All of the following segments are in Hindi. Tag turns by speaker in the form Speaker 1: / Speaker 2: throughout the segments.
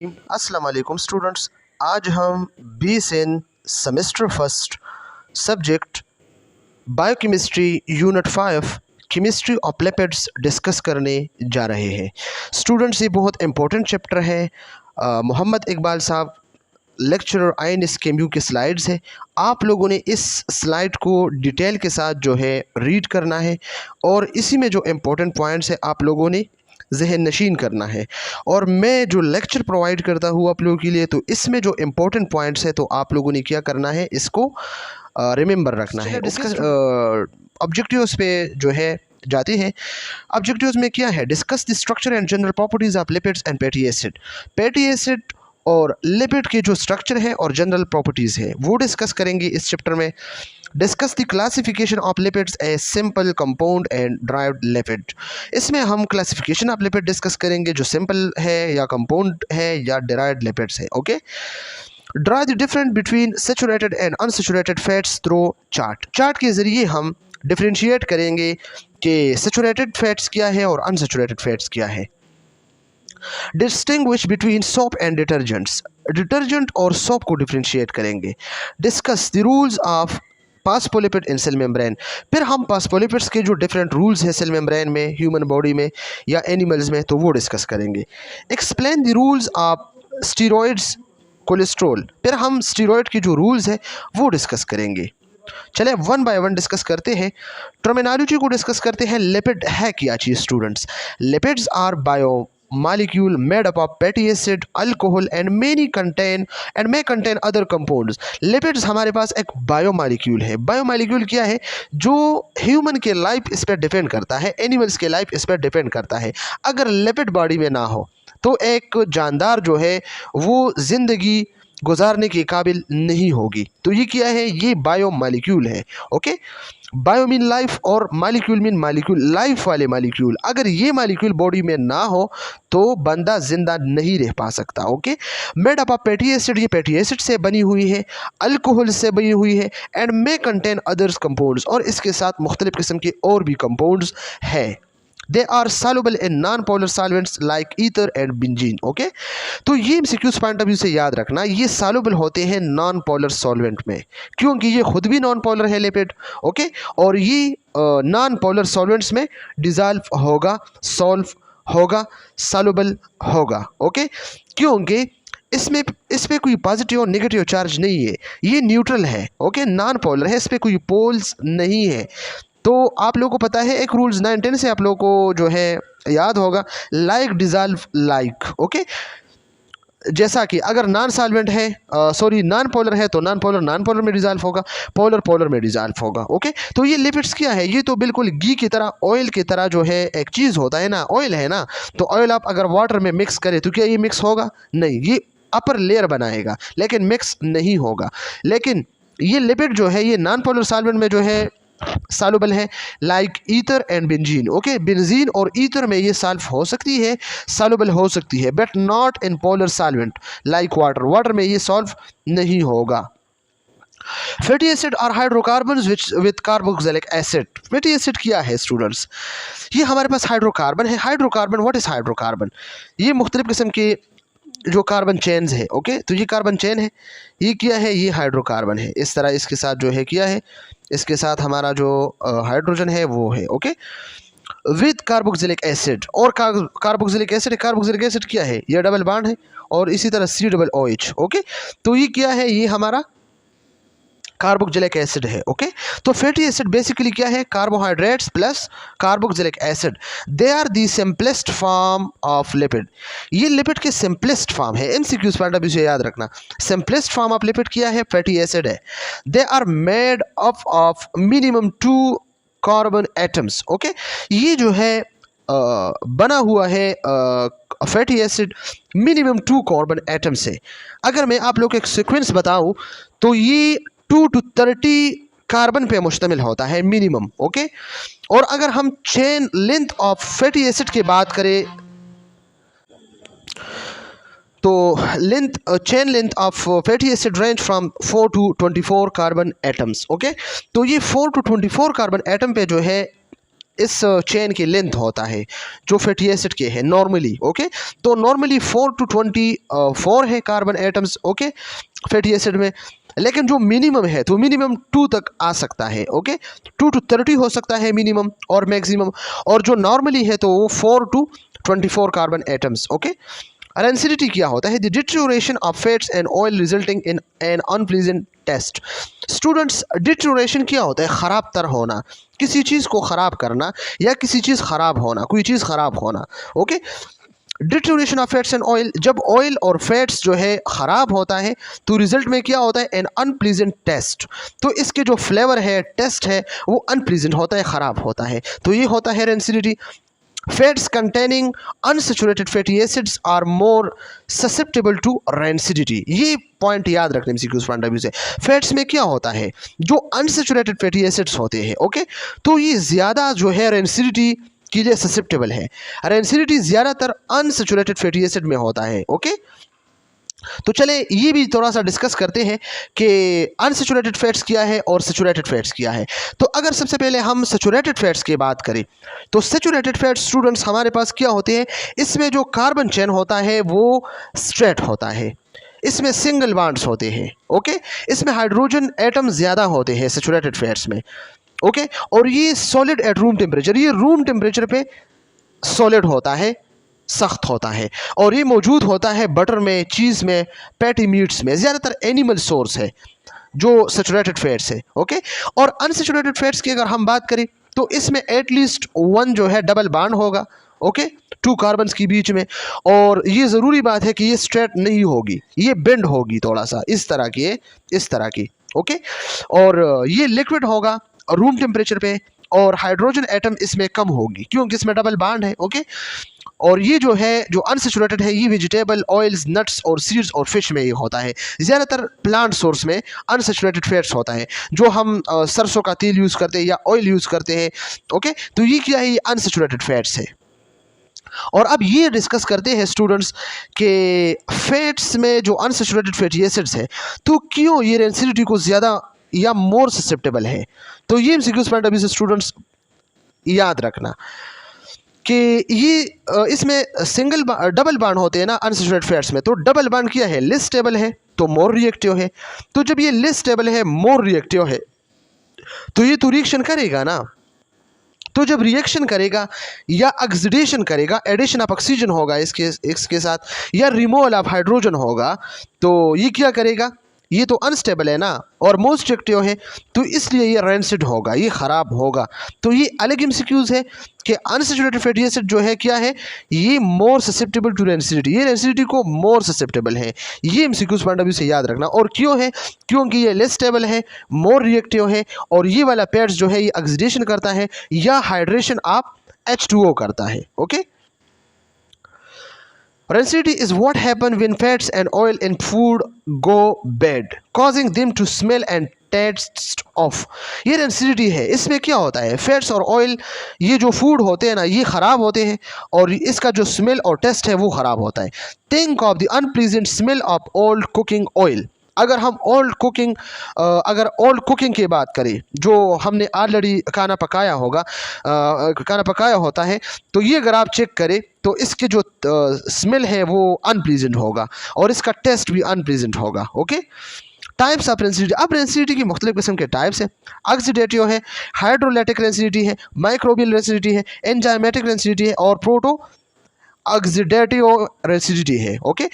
Speaker 1: अस्सलाम वालेकुम स्टूडेंट्स। आज हम BSN semester first subject biochemistry unit 5 chemistry of lipids discuss करने जा रहे हैं। स्टूडेंट्स, ये बहुत इंपॉर्टेंट चैप्टर है। मोहम्मद इकबाल साहब लेक्चरर INSKMU के स्लाइड्स है। आप लोगों ने इस स्लाइड को डिटेल के साथ जो है रीड करना है और इसी में जो इम्पोर्टेंट पॉइंट्स है आप लोगों ने जहन नशीन करना है। और मैं जो लेक्चर प्रोवाइड करता हूँ आप लोगों के लिए, तो इसमें जो इम्पोर्टेंट पॉइंट्स है तो आप लोगों ने क्या करना है, इसको रिमेंबर रखना है। डिस्कस ऑब्जेक्टिव्स पे जो है जाते हैं। ऑब्जेक्टिव्स में क्या है, discuss the structure and general properties of lipids and fatty acid. Fatty acid और लिपिड के जो स्ट्रक्चर है और जनरल प्रॉपर्टीज़ है वो डिस्कस करेंगे इस चैप्टर में। Discuss the classification of lipids as simple, compound and derived lipid. इसमें हम क्लासिफिकेशन ऑफ लिपिड डिस्कस करेंगे, जो सिंपल है या कंपाउंड है या डिराइव्ड लिपिड्स है। Okay, draw the difference between saturated and unsaturated fats through chart. Chart के ज़रिए हम डिफ्रेंशिएट करेंगे कि सैचुरेटेड फैट्स क्या है और अनसैचुरेटेड फैट्स क्या है। Distinguish between soap and detergents, detergent और सोप को डिफ्रेंशिएट करेंगे। Discuss the rules of phospholipid in cell membrane. फिर हम पासपोलिपिड्स के जो डिफरेंट रूल्स हैं सेल मेम्ब्रेन में, ह्यूमन बॉडी में या एनिमल्स में, तो वो डिस्कस करेंगे। Explain the rules of steroids, cholesterol. फिर हम स्टीरॉयड के जो रूल्स हैं वो डिस्कस करेंगे। चले वन बाय वन डिस्कस करते हैं। टर्मिनोलॉजी को डिस्कस करते हैं। लिपिड है क्या चीज़ students? Lipids are bio molecule made up of fatty acid, alcohol and may contain other compounds। Lipids हमारे पास एक बायोमोलिक्यूल है। बायोमोलिक्यूल क्या है? जो ह्यूमन के लाइफ इस पर डिपेंड करता है, एनिमल्स के लाइफ इस पर डिपेंड करता है। अगर लिपिड बॉडी में ना हो तो एक जानदार जो है वो ज़िंदगी गुजारने के काबिल नहीं होगी। तो ये क्या है? ये बायोमोलिक्यूल है। ओके, बायो मीन लाइफ और मालिक्यूल मीन मालिक्यूल, लाइफ वाले मालिक्यूल। अगर ये मालिक्यूल बॉडी में ना हो तो बंदा जिंदा नहीं रह पा सकता। Okay, made up of fatty acid, ये फैटी एसिड से बनी हुई है, अल्कोहल से बनी हुई है, and may contain others compounds, और इसके साथ मुख्तलिफ किस्म के और भी कंपाउंड्स है। They are soluble in non polar solvents like ether and benzene. Okay, तो ये एमसीक्यूज पॉइंट ऑफ व्यू से याद रखना, ये सॉल्युबल होते हैं नॉन पोलर सॉल्वेंट में, क्योंकि ये खुद भी नॉन पोलर है लिपिड। ओके, और ये नॉन पोलर सॉल्वेंट्स में डिजॉल्व होगा, सॉल्व होगा, सॉल्युबल होगा। ओके, क्योंकि इसमें इस पर कोई पॉजिटिव और नेगेटिव चार्ज नहीं है, ये न्यूट्रल है। ओके, नॉन पोलर है, इस पर कोई पोल्स नहीं है। तो आप लोगों को पता है एक रूल्स 9-10 से आप लोगों को जो है याद होगा, लाइक डिजॉल्व लाइक। ओके, जैसा कि अगर नॉन सॉल्वेंट है, नॉन पोलर है तो नॉन पोलर में डिजॉल्व होगा, पोलर में डिजॉल्व होगा। ओके, तो ये लिपिड्स क्या है? ये तो बिल्कुल घी की तरह, ऑयल की तरह जो है एक चीज़ होता है ना, ऑयल है ना, तो ऑयल आप अगर वाटर में मिक्स करें तो क्या ये मिक्स होगा? नहीं, ये अपर लेयर बनाएगा लेकिन मिक्स नहीं होगा। लेकिन ये लिपिड जो है ये नॉन पोलर सॉल्वेंट में जो है सॉल्युबल है, like ether and benzene. Okay, benzene और ईथर में ये सॉल्व हो सकती है, सॉल्युबल हो सकती है, but not in polar solvent like water, water में ये सॉल्व नहीं होगा। Fatty acid are hydrocarbons with carboxylic acid. Fatty acid क्या है स्टूडेंट्स? ये हमारे पास हाइड्रोकार्बन है। Hydrocarbon, what is hydrocarbon? ये मुख्तलिफ किस्म के जो कार्बन चेन्स है। ओके, तो ये कार्बन चेन है, ये क्या है? ये हाइड्रोकार्बन है। इस तरह इसके साथ जो है क्या है, इसके साथ हमारा जो हाइड्रोजन है वो है। ओके, विद कार्बोक्सिलिक एसिड, और कार्बोक्सिलिक एसिड क्या है? ये डबल बॉन्ड है, और इसी तरह COOH। ओके, तो ये क्या है? ये हमारा कार्बोक्सिलिक एसिड है। ओके, तो फैटी एसिड बेसिकली क्या है? Carbohydrates plus carboxylic acid. They are the simplest form of lipid. ये लिपिड के सिंपलेस्ट फॉर्म है। एमसीक्यूज पॉइंट ऑफ व्यू से याद रखना, सिंपलेस्ट फॉर्म ऑफ लिपिड क्या है? फैटी एसिड है। They are made up of minimum 2 carbon atoms. Okay, ये जो है बना हुआ है fatty acid minimum 2 carbon atom से। अगर मैं आप लोग को एक सीक्वेंस बताऊं तो ये 2 to 30 कार्बन पे मुश्तमिल होता है मिनिमम। ओके, और अगर हम chain length of fatty acid की बात करें तो chain length of fatty acid range from 4 to 24 carbon atoms. Okay, तो ये 4 to 24 कार्बन एटम पे जो है इस चेन की लेंथ होता है जो फैटी एसिड के है नॉर्मली, ओके। तो नॉर्मली 4 to 24 है carbon atoms, okay, fatty acid में। लेकिन जो मिनिमम है तो मिनिमम 2 तक आ सकता है, ओके, 2 to 30 हो सकता है मिनिमम और मैक्सिमम, और जो नॉर्मली है तो वो 4 to 24 carbon atoms, okay. Rancidity क्या होता है? The deterioration of fats and oil resulting in an unpleasant taste. Students, deterioration क्या होता है? ख़राब तर होना, किसी चीज़ को ख़राब करना या किसी चीज़ ख़राब होना, कोई चीज़ ख़राब होना, okay. Deterioration of fats and oil, जब ऑयल और फैट्स जो है ख़राब होता है तो रिजल्ट में क्या होता है? An unpleasant taste. तो इसके जो फ्लेवर है, टेस्ट है, वो अनप्लीजेंट होता है, ख़राब होता है। तो ये होता है rancidity. Fats containing unsaturated fatty acids are more susceptible to rancidity। ये पॉइंट याद रखने में सीक्वेंस पॉइंट ऑफ व्यू से। फैट्स में क्या होता है? जो अनसेचुरेटेड फैटी एसिड्स होते हैं, ओके, तो ये ज़्यादा जो है रेंसिडिटी के लिए ससेप्टेबल है। रेंसिडिटी ज़्यादातर अनसेचुरेटेड फैटी एसिड में होता है, ओके। तो चले ये भी थोड़ा सा डिस्कस करते हैं कि अनसेचुरेटेड फैट्स क्या है और सेचुरेटेड फैट्स क्या है। तो अगर सबसे पहले हम सेचुरेटेड फैट्स की बात करें तो सेचुरेटेड फैट्स स्टूडेंट्स हमारे पास क्या होते हैं? इसमें जो कार्बन चेन होता है वो स्ट्रेट होता है, इसमें सिंगल बॉन्ड्स होते हैं, ओके। इसमें हाइड्रोजन एटम ज़्यादा होते हैं सेचुरेटेड फैट्स में, ओके। और ये सॉलिड एट रूम टेम्परेचर, ये रूम टेम्परेचर पे सॉलिड होता है, सख्त होता है, और ये मौजूद होता है बटर में, चीज़ में, पैटी मीट्स में, ज़्यादातर एनिमल सोर्स है जो सेचुरेटेड फैट्स है, ओके। और अनसेचुरेटेड फैट्स की अगर हम बात करें तो इसमें एटलीस्ट 1 जो है डबल बॉन्ड होगा, ओके, 2 कार्बन्स के बीच में। और ये ज़रूरी बात है कि ये स्ट्रेट नहीं होगी, ये बेंड होगी थोड़ा सा, इस तरह की, इस तरह की, ओके। और ये लिक्विड होगा रूम टेम्परेचर पे, और हाइड्रोजन एटम इसमें कम होगी क्योंकि इसमें डबल बॉन्ड है, ओके। और ये जो है जो अनसेचुरेटेड है ये वेजिटेबल ऑयल्स, नट्स और सीड्स और फिश में ये होता है। ज़्यादातर प्लांट सोर्स में अनसेचुरेटेड फैट्स होता है, जो हम सरसों का तेल यूज़ करते हैं या ऑयल यूज़ करते हैं, ओके। तो ये क्या है? ये अनसेचुरेटेड फैट्स है। और अब ये डिस्कस करते हैं स्टूडेंट्स के फैट्स में जो अनसेचुरेटेड फैटी एसिड्स है तो क्यों ये रेंसिडिटी को ज़्यादा या मोर ससेप्टेबल है। तो ये एमसीक्यूज पॉइंट ऑफ व्यू से स्टूडेंट्स याद रखना कि ये इसमें सिंगल डबल बॉन्ड होते हैं ना अनसेचुरेटेड फैट्स में, तो डबल बॉन्ड क्या है? लेस स्टेबल है तो मोर रिएक्टिव है। तो जब ये लेस स्टेबल है, मोर रिएक्टिव है, तो ये तो रिएक्शन करेगा ना। तो जब रिएक्शन करेगा या ऑक्सीडेशन करेगा, एडिशन ऑफ ऑक्सीजन होगा इसके साथ, या रिमूवल ऑफ हाइड्रोजन होगा, तो ये क्या करेगा? ये तो अनस्टेबल है ना और मोस्ट रिएक्टिव है, तो इसलिए ये रेंसिड होगा, ये ख़राब होगा। तो ये अलग एमसीक्यूज है कि अनसेचुरेटेड फैटी एसिड जो है क्या है? ये मोर ससेप्टेबल टू रेंसिडिटी, ये रेंसिडिटी को मोर ससेप्टेबल है। ये एमसीक्यूज पॉइंट ऑफ व्यू से याद रखना। और क्यों है? क्योंकि ये लेस स्टेबल है, मोर रिएक्टिव है, और ये वाला पैड्स जो है ये ऑक्सीडेशन करता है या हाइड्रेशन ऑफ H2O करता है, okay. Rancidity is what happens when fats and oil in food go bad, causing them to smell and taste off। ये रेंसिडिटी है, इसमें क्या होता है? फैट्स और ऑयल ये जो फूड होते हैं ना ये ख़राब होते हैं और इसका जो स्मेल और टेस्ट है वो ख़राब होता है। Think of the unpleasant smell of old cooking oil. अगर हम ओल्ड कुकिंग की बात करें, जो हमने ऑलरेडी खाना पकाया होगा, खाना पकाया होता है, तो ये अगर आप चेक करें तो इसके जो स्मेल है वो अनप्लीजेंट होगा और इसका टेस्ट भी अनप्लीजेंट होगा, ओके। Types of rancidity. अब रेंसिडिटी की मुख्तलिफ किस्म के टाइप्स हैं। ऑक्सीडेटिव है, हाइड्रोलैटिक रेंसिडिटी है, माइक्रोबियल रेंसिडिटी है, एंजाइमेटिक रेंसिडिटी है और प्रोटो ऑक्सीडेटिव रेंसिडिटी है, ओके।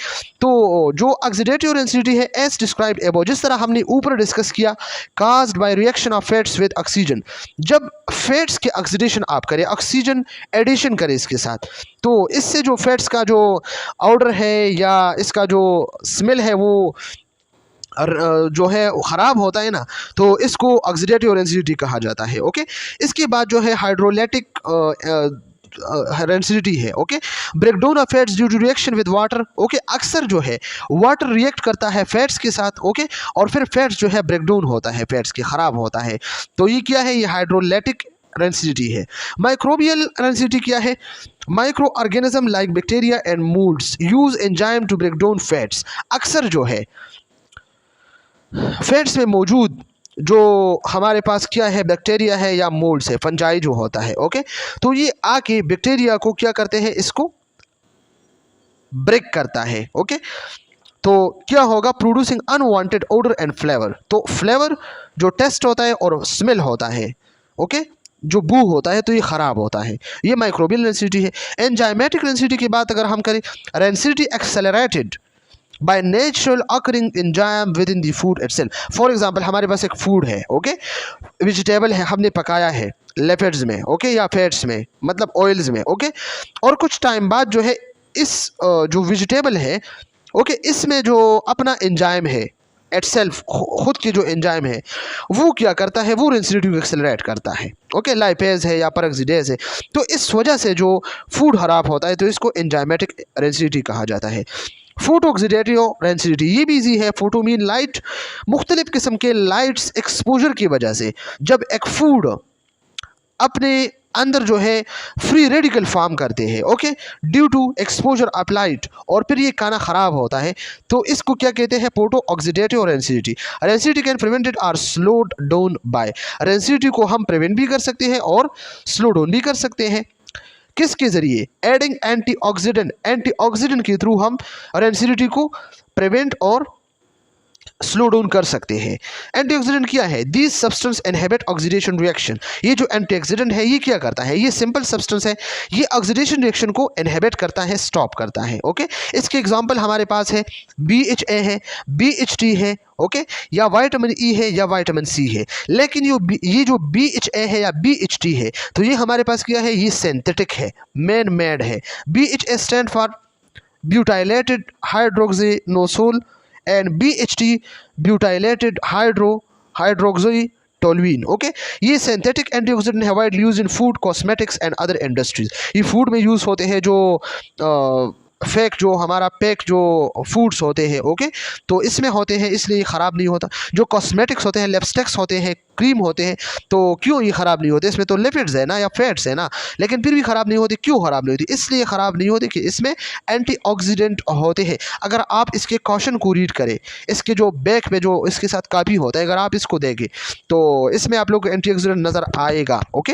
Speaker 1: तो जो ऑक्सीडेटिव रेंसिडिटी है एज डिस्क्राइब्ड अबव, जिस तरह हमने ऊपर डिस्कस किया, caused by reaction of fats with oxygen. जब फैट्स के ऑक्सीडेशन आप करें, ऑक्सीजन एडिशन करें इसके साथ, तो इससे जो फैट्स का जो ऑर्डर है या इसका जो स्मेल है वो जो है ख़राब होता है ना, तो इसको ऑक्सीडेटिव रेंसिडिटी कहा जाता है, ओके। इसके बाद जो है हाइड्रोलैटिक रेंसिडिटी है, okay. Breakdown of fats due to reaction with water, okay. अक्सर जो है वाटर रिएक्ट करता है फैट्स के साथ, ओके, और फिर फैट्स जो है ब्रेकडाउन होता है, फैट्स के ख़राब होता है, तो ये क्या है? ये हाइड्रोलैटिक रेंसिडिटी है। माइक्रोबियल रेंसिडिटी क्या है? Microorganism like bacteria and moulds use enzyme to break down fats. अक्सर जो है फैट्स में मौजूद जो हमारे पास क्या है, बैक्टीरिया है या मोल्ड्स है, फंजाई जो होता है। ओके, तो ये आके बैक्टीरिया को क्या करते हैं, इसको ब्रेक करता है। ओके, तो क्या होगा, producing unwanted order and flavour. तो फ्लेवर जो टेस्ट होता है और स्मेल होता है, ओके, जो बू होता है, तो ये खराब होता है। ये माइक्रोबियल रेंसिडिटी है। एंजाइमेटिक रेंसिडिटी की बात अगर हम करें, rancidity accelerated by natural occurring enzyme with in the food itself. For example, हमारे पास एक फूड है, ओके, वेजिटेबल है, हमने पकाया है लिपिड्स में, ओके, या फैट्स में, मतलब ऑयल्स में, ओके, और कुछ टाइम बाद जो है इस जो वेजिटेबल है, ओके, इसमें जो अपना एंजाइम है इटसेल्फ, खुद की जो एंजाइम है, वो क्या करता है, वो रेंसिडिटी को एक्सेलरेट करता है। ओके, लाइपेज है या पेरोक्सिडेज है, तो इस वजह से जो फूड खराब होता है, तो इसको एंजाइमेटिक रेंसिडिटी कहा जाता है। फोटो ऑक्सीडेटिव रेंसिडिटी, ये भी इजी है। फोटो मीन लाइट, मुख्तलिफ किस्म के लाइट्स एक्सपोजर की वजह से जब एक फूड अपने अंदर जो है फ्री रेडिकल फॉर्म करते हैं, okay, due to exposure of light, और फिर ये खाना ख़राब होता है, तो इसको क्या कहते हैं, photo oxidative rancidity. Rancidity can prevented or slowed down by, rancidity को हम प्रिवेंट भी कर सकते हैं और स्लो डाउन भी कर सकते हैं। किसके ज़रिए, एडिंग एंटीऑक्सीडेंट, एंटीऑक्सीडेंट के थ्रू हम रेंसिडिटी को प्रिवेंट और स्लो डाउन कर सकते हैं। एंटीऑक्सीडेंट क्या है, this substance inhibit oxidation reaction. ये जो एंटीऑक्सीडेंट है ये क्या करता है, ये सिंपल सब्सटेंस है, ये ऑक्सीडेशन रिएक्शन को इनहिबिट करता है, स्टॉप करता है। ओके, इसके एग्जांपल हमारे पास है BHA है, BHT है, ओके, या विटामिन ई है या विटामिन सी है। लेकिन ये जो BHA है या BHT है, तो ये हमारे पास क्या है, ये सिंथेटिक है, मैन मेड है। BHA stand for butylated hydroxyanisole and BHT butylated hydroxy okay, ये सिंथेटिक एंटीऑक्सीडेंट है, widely use in food, cosmetics and other industries. ये फूड में यूज़ होते हैं, जो फेक जो हमारा पैक जो फूड्स होते हैं, ओके, तो इसमें होते हैं, इसलिए ये ख़राब नहीं होता। जो कॉस्मेटिक्स होते हैं, लिपस्टिक्स होते हैं, क्रीम होते हैं, तो क्यों ये ख़राब नहीं होते, इसमें तो लिपिड्स है ना या फैट्स है ना, लेकिन फिर भी ख़राब नहीं होती। क्यों ख़राब नहीं होती, इसलिए ख़राब नहीं होती कि इसमें एंटीऑक्सीडेंट होते हैं। अगर आप इसके क्वेश्चन को रीड करें, इसके जो बैक पे जो इसके साथ कापी होता है, अगर आप इसको देखें तो इसमें आप लोग को एंटीऑक्सीडेंट नज़र आएगा। ओके,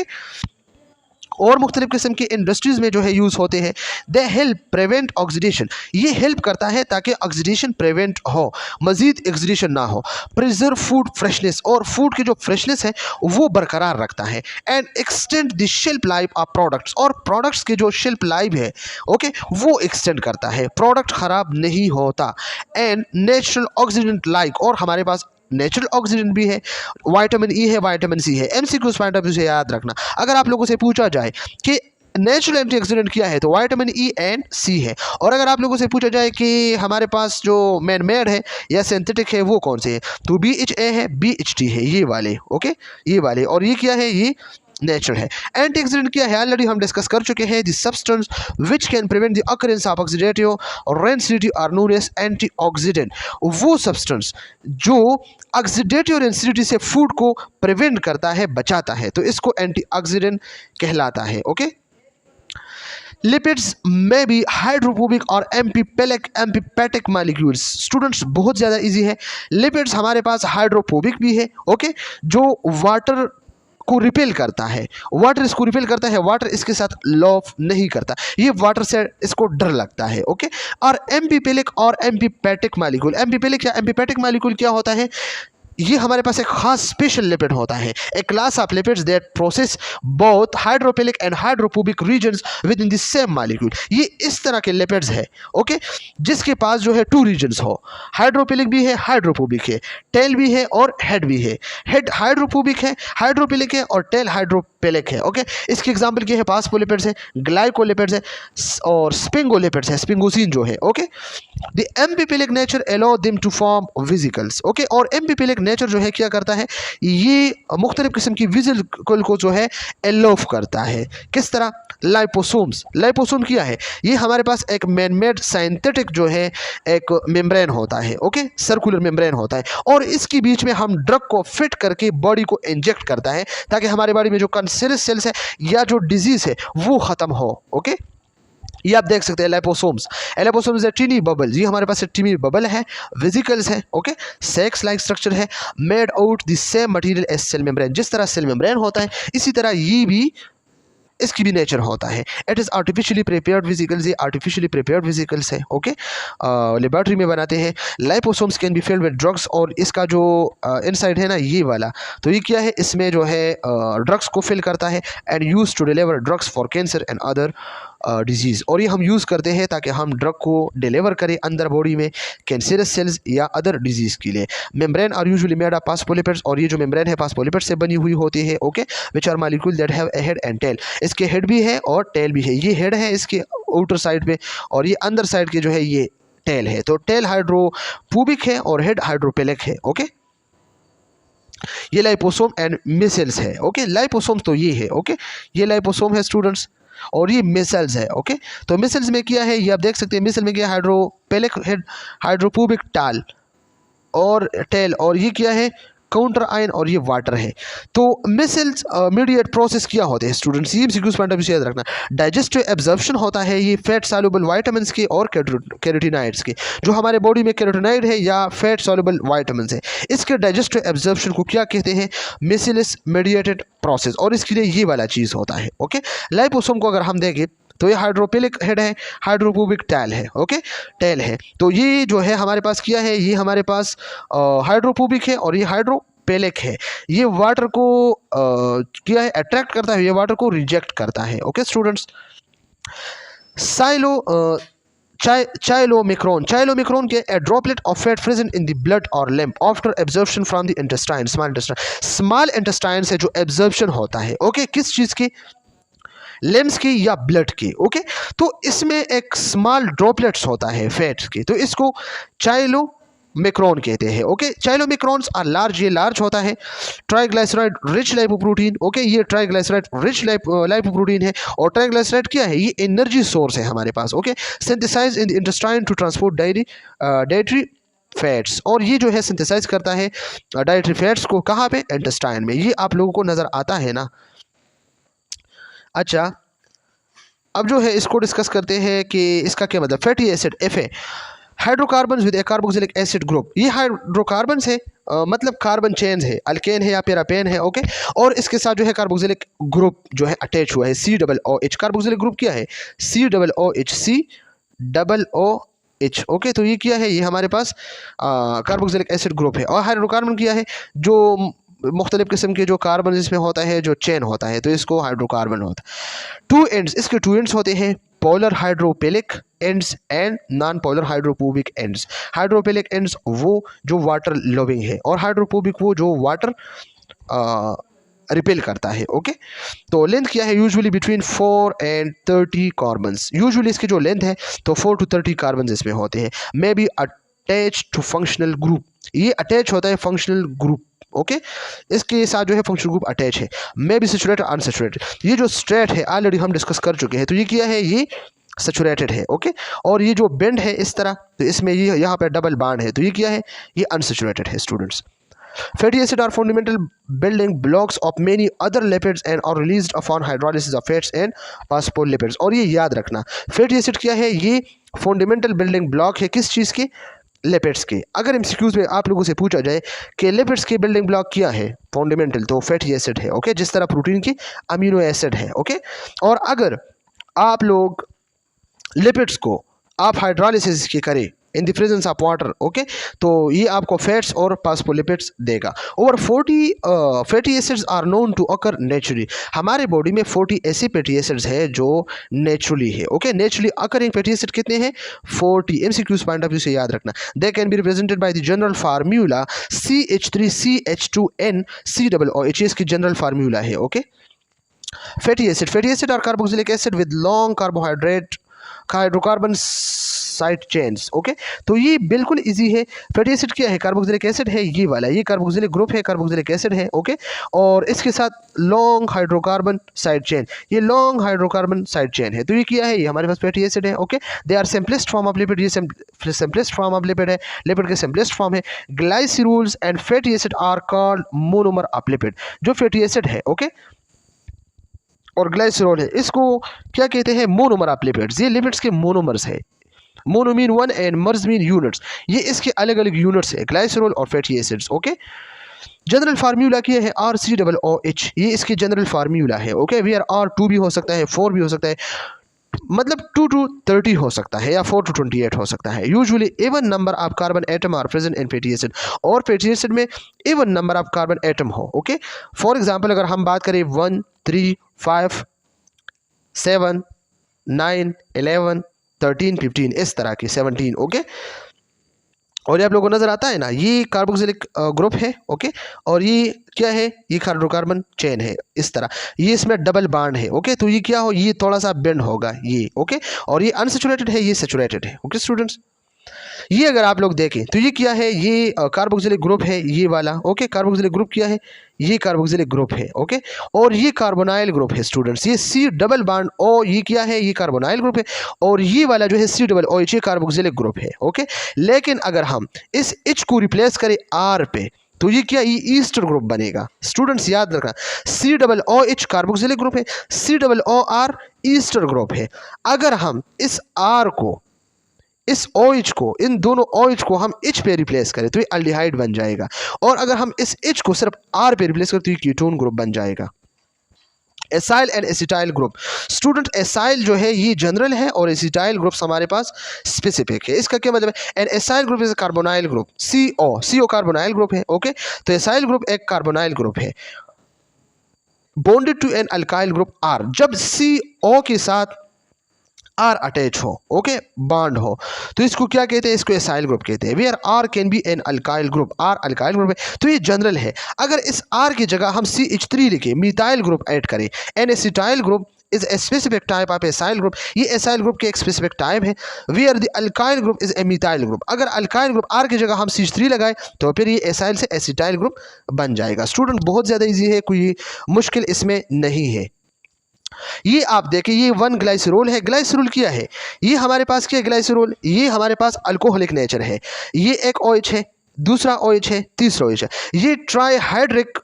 Speaker 1: और मुख्तलिफ किस्म की इंडस्ट्रीज़ में जो है यूज़ होते हैं। दे हेल्प प्रिवेंट ऑक्सीडेशन, ये हेल्प करता है ताकि ऑक्सीडेशन प्रिवेंट हो, मज़ीद ऑक्सीडेशन ना हो। प्रिजर्व फूड फ्रेशनेस, और फूड की जो फ्रेशनेस है वो बरकरार रखता है। And extend the shelf life of products, और प्रोडक्ट्स के जो शेल्फ लाइफ है, ओके, वो एक्सटेंड करता है, प्रोडक्ट ख़राब नहीं होता। एंड नेचुरल ऑक्सीडेंट लाइक, और हमारे पास नेचुरल ऑक्सीडेंट भी है, विटामिन ई है, विटामिन सी है। MCQs पॉइंट ऑफ व्यू से याद रखना, अगर आप लोगों से पूछा जाए कि नेचुरल एंटीऑक्सीडेंट क्या है, तो विटामिन ई एंड सी है। और अगर आप लोगों से पूछा जाए कि हमारे पास जो मैन मेड है या सिंथेटिक है वो कौन से है, तो BHA है, BHT है, ये वाले, ओके, ये वाले, और ये क्या है, ये नेचुरल है। एंटीऑक्सीडेंट क्या है, ऑलरेडी हम डिस्कस कर चुके हैं। The substance which can prevent the occurrence of oxidative rancidity are known as antioxidant. वो सब्सटेंस जो ऑक्सीडेटिव रेंसिडिटी से फूड को प्रिवेंट करता है, बचाता है, तो इसको एंटीऑक्सीडेंट कहलाता है। ओके, लिपिड्स में भी हाइड्रोफोबिक और एम्पीपेटिक मॉलिक्यूल्स। स्टूडेंट्स बहुत ज़्यादा इजी है। लिपिड्स हमारे पास हाइड्रोफोबिक भी है, ओके, जो वाटर को रिपेल करता है, वाटर इसको रिपेल करता है, वाटर इसके साथ लव नहीं करता, ये वाटर से इसको डर लगता है। ओके, और एम्पीपेलिक और एम्पीपेटिक मॉलिक्यूल, एम्पीपेलिक या एम्पीपेटिक मॉलिक्यूल क्या होता है, ये हमारे पास एक खास स्पेशल लिपिड होता है, a class of lipids that process both hydrophilic and hydrophobic regions within the same molecule. ये इस तरह के लिपिड्स है, ओके, जिसके पास जो है 2 रीजन्स हो, हाइड्रोफिलिक भी है, हाइड्रोफोबिक है, टेल भी है और हेड भी है। हेड हाइड्रोफोबिक है, हाइड्रोफिलिक है, और टेल हाइड्रोफिलिक है। ओके, इसके एग्जाम्पल क्या है, फास्फोलिपिड्स है, ग्लाइकोलिपिड्स है, और स्पिंगोलिपिड्स है, स्पिंगोसिन जो है। Okay, the amphipathic nature allow them to form vesicles. Okay, और एम्पीपेलिक नेचर जो है क्या करता है, ये मुख्तलिफ किस्म की वेसिकल को जो है एलोफ करता है। किस तरह, लाइपोसोम्स। लाइपोसोम क्या है, ये हमारे पास एक मैन मेड साइंथेटिक जो है एक मेम्ब्रेन होता है, ओके, सर्कुलर मेम्ब्रेन होता है, और इसके बीच में हम ड्रग को फिट करके बॉडी को इंजेक्ट करता है ताकि हमारे बॉडी में जो कैंसरस सेल्स है या जो डिजीज़ है वो ख़त्म हो। ओके, ये आप देख सकते हैं लाइपोसोम्स। लाइपोसोम्स टीनी बबल, ये हमारे पास टीनी बबल है, वेसिकल्स है, ओके, सेक्स लाइक स्ट्रक्चर है, made out the same material as cell membrane. जिस तरह सेल मेम्ब्रेन होता है इसी तरह ये भी, इसकी भी नेचर होता है। It is artificially prepared vesicles, ये आर्टिफिशियली प्रिपेयर्ड वेसिकल्स है, ओके, लेबोरेटरी में बनाते हैं। Liposomes can be filled with drugs, और इसका जो इनसाइड है ना ये वाला, तो ये क्या है, इसमें जो है ड्रग्स को फिल करता है, and use to deliver drugs for cancer and other diseases. और ये हम यूज़ करते हैं ताकि हम ड्रग को डिलीवर करें अंदर बॉडी में कैंसरस सेल्स या अदर डिजीज़ के लिए। Membrane are usually made of phospholipids, और ये जो मेम्ब्रेन है पासपोलिपिड्स से बनी हुई होती है, okay, which are molecule that have a head and tail. इसके हेड भी है और टेल भी है। ये हेड है इसके आउटर साइड पे, और ये अंदर साइड के जो है ये टेल है। तो टेल हाइड्रोपूबिक है और हेड हाइड्रोपेलिक है, ओके। ये लाइपोसोम एंड मिसेल्स है, ओके। लाइपोसोम तो ये है, ओके, ये लाइपोसोम है स्टूडेंट्स, और ये मिसेल्स है, ओके। तो मिसेल्स में क्या है, ये आप देख सकते हैं, मिसेल में क्या है, हाइड्रोपेलिक हेड, हाइड्रोपूबिक टाल और टेल, और ये क्या है, काउंटर आयन, और ये वाटर है। तो मिसेल्स मीडिएट प्रोसेस क्या होते हैं स्टूडेंट्स, ये एमसीक्यूज पॉइंट ऑफ व्यू से याद रखना। डाइजेस्टिव एब्जॉर्प्शन होता है ये फैट सॉल्युबल विटामिन्स के और कैरोटीनॉइड्स के। जो हमारे बॉडी में कैरोटीनॉइड है या फैट सॉल्युबल विटामिन्स है, इसके डाइजेस्टिव एब्जॉर्प्शन को क्या कहते हैं, मिसेलिस मीडिएटेड प्रोसेस, और इसके लिए ये वाला चीज़ होता है, ओके। लाइपोसोम को अगर हम देखें तो ये हाइड्रोपेलिक हेड है, हाइड्रोपूबिक टेल है, ओके, टेल है। तो ये जो है हमारे पास क्या है, ये हमारे पास हाइड्रोपूबिक है और ये हाइड्रोपेलिक है। ये वाटर को क्या है, अट्रैक्ट करता है, ये वाटर को रिजेक्ट करता है, ओके स्टूडेंट्स। चाइलोमिक्रोन के a droplet of fat present in the blood or lymph after absorption from the intestine, small intestine से जो एब्जॉर्प्शन होता है, ओके, किस चीज़ की, लिम्स की या ब्लड की, ओके। तो इसमें एक स्मॉल ड्रॉपलेट्स होता है फैट्स की, तो इसको चाइलोमिक्रोन कहते हैं, ओके। चाइलोमिक्रोन्स आर लार्ज, ये लार्ज होता है। ट्राइग्लाइसराइड रिच लाइपोप्रोटीन, ओके, ये ट्राइग्लाइसराइड रिच लाइपोप्रोटीन है। और ट्राइग्लाइसराइड क्या है, ये एनर्जी सोर्स है हमारे पास, okay, synthesize in the intestine to transport dietary fats. और ये जो है सिंथेसाइज करता है डाइटरी फैट्स को, कहाँ पे, इंटेस्टाइन में। ये आप लोगों को नज़र आता है ना। अच्छा, अब जो है इसको डिस्कस करते हैं कि इसका क्या मतलब। Fatty acid F A, hydrocarbon with A carboxylic acid group. ये हाइड्रोकार्बन है, मतलब कार्बन चेन है, अल्केन है या पैरापेन है, ओके। और इसके साथ जो है कार्बोक्सिलिक ग्रुप जो है अटैच हुआ है, COOH। कार्बोक्सिलिक ग्रुप क्या है, COOH, ओके। तो ये क्या है, ये हमारे पास कार्बोक्सिलिक एसिड ग्रुप है। और हाइड्रोकार्बन क्या है, जो मुख्तलिफ किस्म के जो कार्बन इसमें होता है, जो चेन होता है, तो इसको हाइड्रोकार्बन होता है। टू एंड्स, इसके टू एंड्स होते हैं, polar hydrophilic ends and non polar hydrophobic ends. Hydrophilic ends वो जो वाटर लविंग है, और हाइड्रोपूबिक वो जो वाटर रिपेल करता है, ओके। तो लेंथ क्या है, usually between 4 and 30 carbons. Usually इसकी जो लेंथ है तो 4 to 30 कार्बन्स इसमें होते हैं। May be attach to functional group, ये अटैच होता है फंक्शनल ग्रुप, ओके। इसके साथ जो है फंक्शनल ग्रुप अटैच है। मे बी सैचुरेटेड अनसैचुरेटेड, ये जो स्ट्रेट है ऑलरेडी हम डिस्कस कर चुके हैं। तो ये क्या है, ये सैचुरेटेड है, ओके। और ये जो बेंड है इस तरह, तो इसमें ये यहाँ पे डबल बॉन्ड है, तो ये क्या है, ये अनसैचुरेटेड है students. Fatty acids are fundamental building blocks of many other lipids and are released upon hydrolysis of fats and phospholipids। और ये याद रखना, फैटी एसिड क्या है, ये फंडामेंटल बिल्डिंग ब्लॉक है किस चीज़ के, लिपिड्स के। अगर एमसीक्यूज में आप लोगों से पूछा जाए कि लिपिड्स के बिल्डिंग ब्लॉक क्या है, फंडामेंटल, तो फैटी एसिड है, ओके, जिस तरह प्रोटीन की अमीनो एसिड है, ओके। और अगर आप लोग लिपिड्स को आप हाइड्रोलिसिस की करें in the presence of water, okay, तो ये आपको फैट्स और फास्फोलिपिड्स देगा। Over 40 fatty acids are known to occur naturally. हमारे बॉडी में 40 ऐसे फैटी एसिड्स है जो नेचुरली है, okay. Naturally occurring fatty acid कितने हैं, 40। एमसीक्यूज पॉइंट ऑफ व्यू से याद रखना। They can be represented by the general formula CH3CH2N COOH, इसकी जनरल फार्मूला है, okay. Fatty acid are carboxylic acid with long hydrocarbon side chains, okay. तो ये बिल्कुल इजी है। फैटी एसिड क्या है, कार्बोक्सिलिक एसिड है, ये वाला, ये कार्बोक्सिलिक ग्रुप है, कार्बोक्सिलिक एसिड है, ओके। और इसके साथ लॉन्ग हाइड्रोकार्बन साइड चेन, ये लॉन्ग हाइड्रोकार्बन साइड चेन है, तो ये क्या है, ये हमारे पास फैटी एसिड है, okay. They are simplest form of lipid, ये सिंपलेस्ट फॉर्म ऑफ लिपिड है, लिपिड के सिंपलेस्ट फॉर्म है। Glycerols and fatty acid are called monomer of lipid. जो फैटी एसिड है, ओके, और ग्लाइसरॉल है, इसको क्या कहते हैं, मोनोमर ऑफ लिपिड्स। ये लिपिड्स के मोनोमर्स है। Mono mean one and merge mean units, ये इसके अलग अलग यूनिट्स है, ग्लाइसरॉल और fatty acids. Okay, general formula क्या है, RCOOH, ये इसकी जनरल फार्मूला है। ओके, वेयर R 2 भी हो सकता है, 4 भी हो सकता है, मतलब 2 to 30 हो सकता है या 4 to 28 हो सकता है। Usually even number of carbon atom are present in fatty acid, और फैटी एसिड में even number of carbon atom हो। ओके, फॉर एग्जांपल अगर हम बात करें 1 3 5 7 9 11 13 15 इस तरह की 17। ओके, और ये आप लोगों को नजर आता है ना, ये कार्बोक्सिलिक ग्रुप है। ओके, और ये क्या है, ये हाइड्रोकार्बन चेन है इस तरह, ये इसमें डबल बॉन्ड है। ओके, तो ये क्या हो, ये थोड़ा सा बेंड होगा ये। ओके, और ये अनसेचुरेटेड है, ये सेचुरेटेड है। ओके स्टूडेंट्स, ये अगर आप लोग देखें तो ये क्या है, ये कार्बोक्सिलिक ग्रुप है ये वाला। ओके, कार्बोक्सिलिक ग्रुप क्या है, ये कार्बोक्सिलिक ग्रुप है। ओके, और ये कार्बोनाइल ग्रुप है स्टूडेंट्स, ये C डबल बॉन्ड O, ये क्या है, ये कार्बोनाइल ग्रुप है, और ये वाला जो है C डबल OH, ये कार्बोक्सिलिक ग्रुप है। ओके, लेकिन अगर हम इस H को रिप्लेस करें R पे, तो ये क्या, ये ईस्टर ग्रुप बनेगा। स्टूडेंट्स याद रखना, C double OH carboxylic group है, C double OR Easter group है। अगर हम इस R को, इस OH को, इन दोनों OH को हम H पे रिप्लेस करें तो ये अल्डिहाइड बन जाएगा, और अगर हम इस H को सिर्फ R पे रिप्लेस करें तो ये कीटोन ग्रुप बन जाएगा। Acyl and acetyl group, student acyl जो है ये जनरल है और एसिटाइल ग्रुप्स हमारे पास स्पेसिफिक है। इसका क्या मतलब है, an acyl group is a carbonyl group, CO carbonyl group है। ओके, तो एसाइल ग्रुप एक कार्बोनाइल ग्रुप है, bonded to an alkyl group R, जब CO के साथ R अटैच हो, ओके, बॉन्ड हो, तो इसको क्या कहते हैं, इसको एसाइल ग्रुप कहते हैं। Where R can be an alkyl group, R alkyl group है, तो ये जनरल है। अगर इस R की जगह हम CH3 लिखे, मिथाइल ग्रुप ऐड करें, an acetyl group is a specific type of acyl group, ये एसाइल ग्रुप के एक स्पेसिफिक टाइप है। Where the alkyl group is a methyl group, अगर अल्काइल ग्रुप R की जगह हम CH3 लगाए तो फिर ये एसाइल से एसिटाइल ग्रुप बन जाएगा। स्टूडेंट बहुत ज़्यादा ईजी है, कोई मुश्किल इसमें नहीं है। ये आप देखें, ये 1 ग्लाइसरोल है। ग्लाइसरोल क्या है, ये हमारे पास क्या है, ग्लाइसरोल ये हमारे पास अल्कोहलिक नेचर है। ये एक OH है, दूसरा OH है, तीसरा OH है। ये ट्राईहाइड्रिक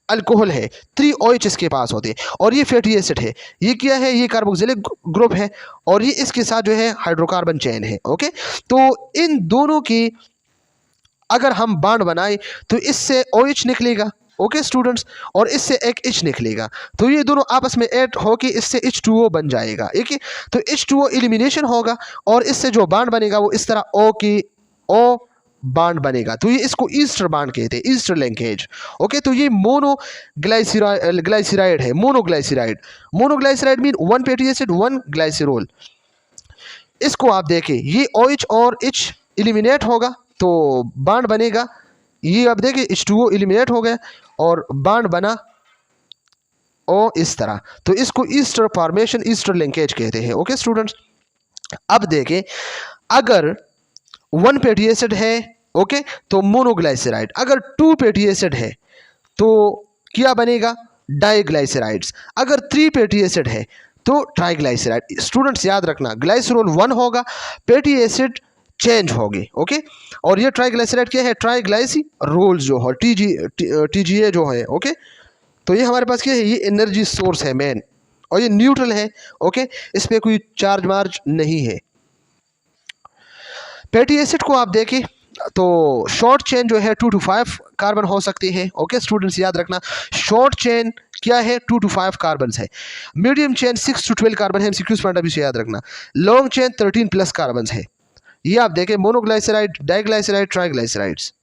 Speaker 1: अल्कोहल है, 3 OH इसके पास होते हैं, और ये फैटी एसिड है। ये क्या है, ये कार्बोक्सिलिक ग्रुप है, और ये इसके साथ जो है हाइड्रोकार्बन चेन है। ओके, तो इन दोनों की अगर हम बॉन्ड बनाए तो इससे OH निकलेगा। ओके स्टूडेंट्स, और इससे एक H निकलेगा, तो ये दोनों आपस में ऐड होकर इससे H2O बन जाएगा। ठीक है, तो H2O एलिमिनेशन होगा, और इससे जो बॉन्ड बनेगा वो इस तरह O की O बॉन्ड बनेगा, तो ये इसको ईस्टर बॉन्ड कहते हैं, ईस्टर लिंकेज। ओके, तो ये ग्लाइसराइड है, मोनोग्लाइसराइड। मोनोग्लाइसराइड मीन 1 फैटी एसिड 1 ग्लाइसरोल। इसको आप देखें, ये OH और H एलिमिनेट होगा तो बॉन्ड बनेगा, ये आप देखिए H2O एलिमिनेट हो गया और बॉन्ड बना O इस तरह, तो इसको ईस्टर फॉर्मेशन, ईस्टर लिंकेज कहते हैं। ओके स्टूडेंट्स, अब देखें, अगर 1 फैटी एसिड है, ओके, तो मोनोग्लाइसराइड, अगर 2 फैटी एसिड है तो क्या बनेगा, डाइग्लाइसराइड्स, अगर 3 फैटी एसिड है तो ट्राइग्लाइसराइड। स्टूडेंट्स याद रखना, ग्लाइसरोल 1 होगा, फैटी एसिड चेंज होगी। ओके, और ये ट्राइग्लाइसराइड क्या है, ट्राइग्लाइसरोल जो हो, TGA जो है। ओके, तो ये हमारे पास क्या है, ये एनर्जी सोर्स है मेन, और ये न्यूट्रल है। ओके, इस पर कोई चार्ज मार्ज नहीं है। फैटी एसिड को आप देखें तो शॉर्ट चेन जो है 2 to 5 कार्बन हो सकती है। ओके स्टूडेंट्स याद रखना, शॉर्ट चेन क्या है, 2 to 5 कार्बन है। मीडियम चेन 6 to 12 कार्बन है, MCQs पॉइंट ऑफ व्यू से याद रखना। लॉन्ग चेन 13+ कार्बन है। ये आप देखें, मोनोग्लाइसराइड, डाइग्लाइसराइड, ट्राइग्लाइसराइड्स।